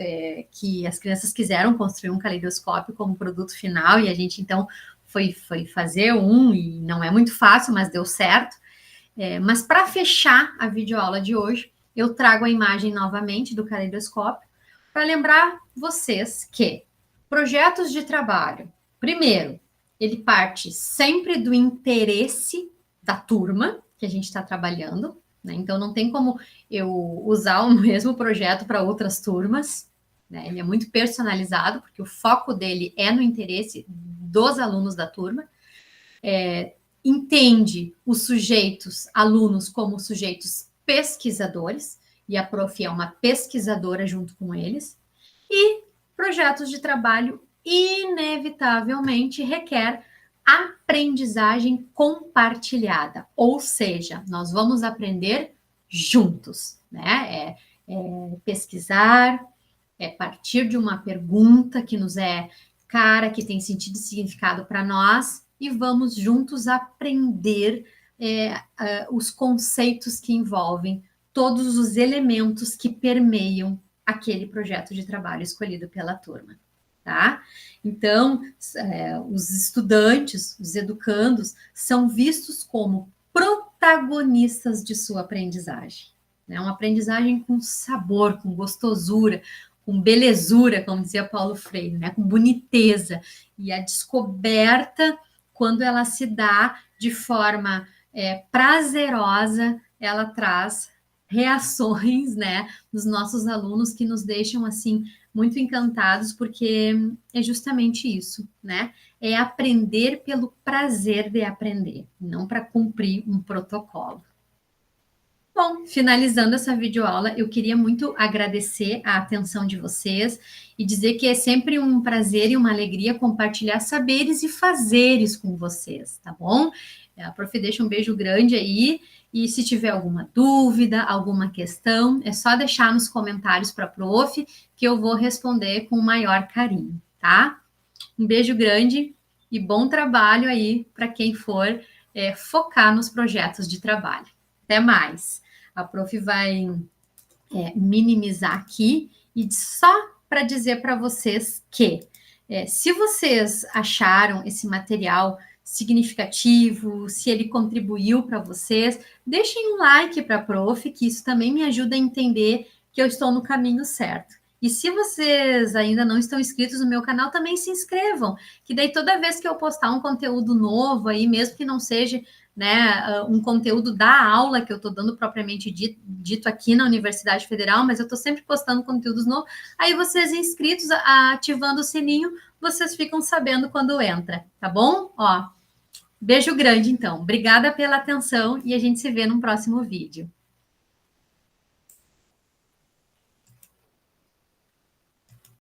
que as crianças quiseram construir um caleidoscópio como produto final, e a gente então foi fazer e não é muito fácil, mas deu certo. Mas para fechar a videoaula de hoje, eu trago a imagem novamente do caleidoscópio para lembrar vocês que projetos de trabalho, primeiro, ele parte sempre do interesse da turma que a gente está trabalhando, né? Então não tem como eu usar o mesmo projeto para outras turmas, né? Ele é muito personalizado, porque o foco dele é no interesse dos alunos da turma. Entende os sujeitos, alunos, como sujeitos pesquisadores, e a prof é uma pesquisadora junto com eles, e projetos de trabalho inevitavelmente requer aprendizagem compartilhada, ou seja, nós vamos aprender juntos, né? Pesquisar, partir de uma pergunta que nos é cara, que tem sentido e significado para nós, e vamos juntos aprender os conceitos que envolvem todos os elementos que permeiam aquele projeto de trabalho escolhido pela turma, tá? Então, os estudantes, os educandos, são vistos como protagonistas de sua aprendizagem, né? Uma aprendizagem com sabor, com gostosura, com belezura, como dizia Paulo Freire, né? Com boniteza. E a descoberta, quando ela se dá de forma prazerosa, ela traz reações, né, dos nossos alunos que nos deixam, assim, muito encantados, porque é justamente isso, né? É aprender pelo prazer de aprender, não para cumprir um protocolo. Bom, finalizando essa videoaula, eu queria muito agradecer a atenção de vocês e dizer que é sempre um prazer e uma alegria compartilhar saberes e fazeres com vocês, tá bom? A prof deixa um beijo grande aí E se tiver alguma dúvida, alguma questão, é só deixar nos comentários para a prof, que eu vou responder com o maior carinho, tá? Um beijo grande e bom trabalho aí para quem for focar nos projetos de trabalho. Até mais. A prof vai minimizar aqui e só para dizer para vocês que se vocês acharam esse material significativo, se ele contribuiu para vocês, deixem um like para a prof, que isso também me ajuda a entender que eu estou no caminho certo. E se vocês ainda não estão inscritos no meu canal, também se inscrevam, que daí toda vez que eu postar um conteúdo novo aí, mesmo que não seja um conteúdo da aula que eu estou dando propriamente dito aqui na Universidade Federal, mas eu estou sempre postando conteúdos novos, aí vocês inscritos, ativando o sininho, vocês ficam sabendo quando entra, tá bom? Ó, beijo grande, então. Obrigada pela atenção e a gente se vê no próximo vídeo.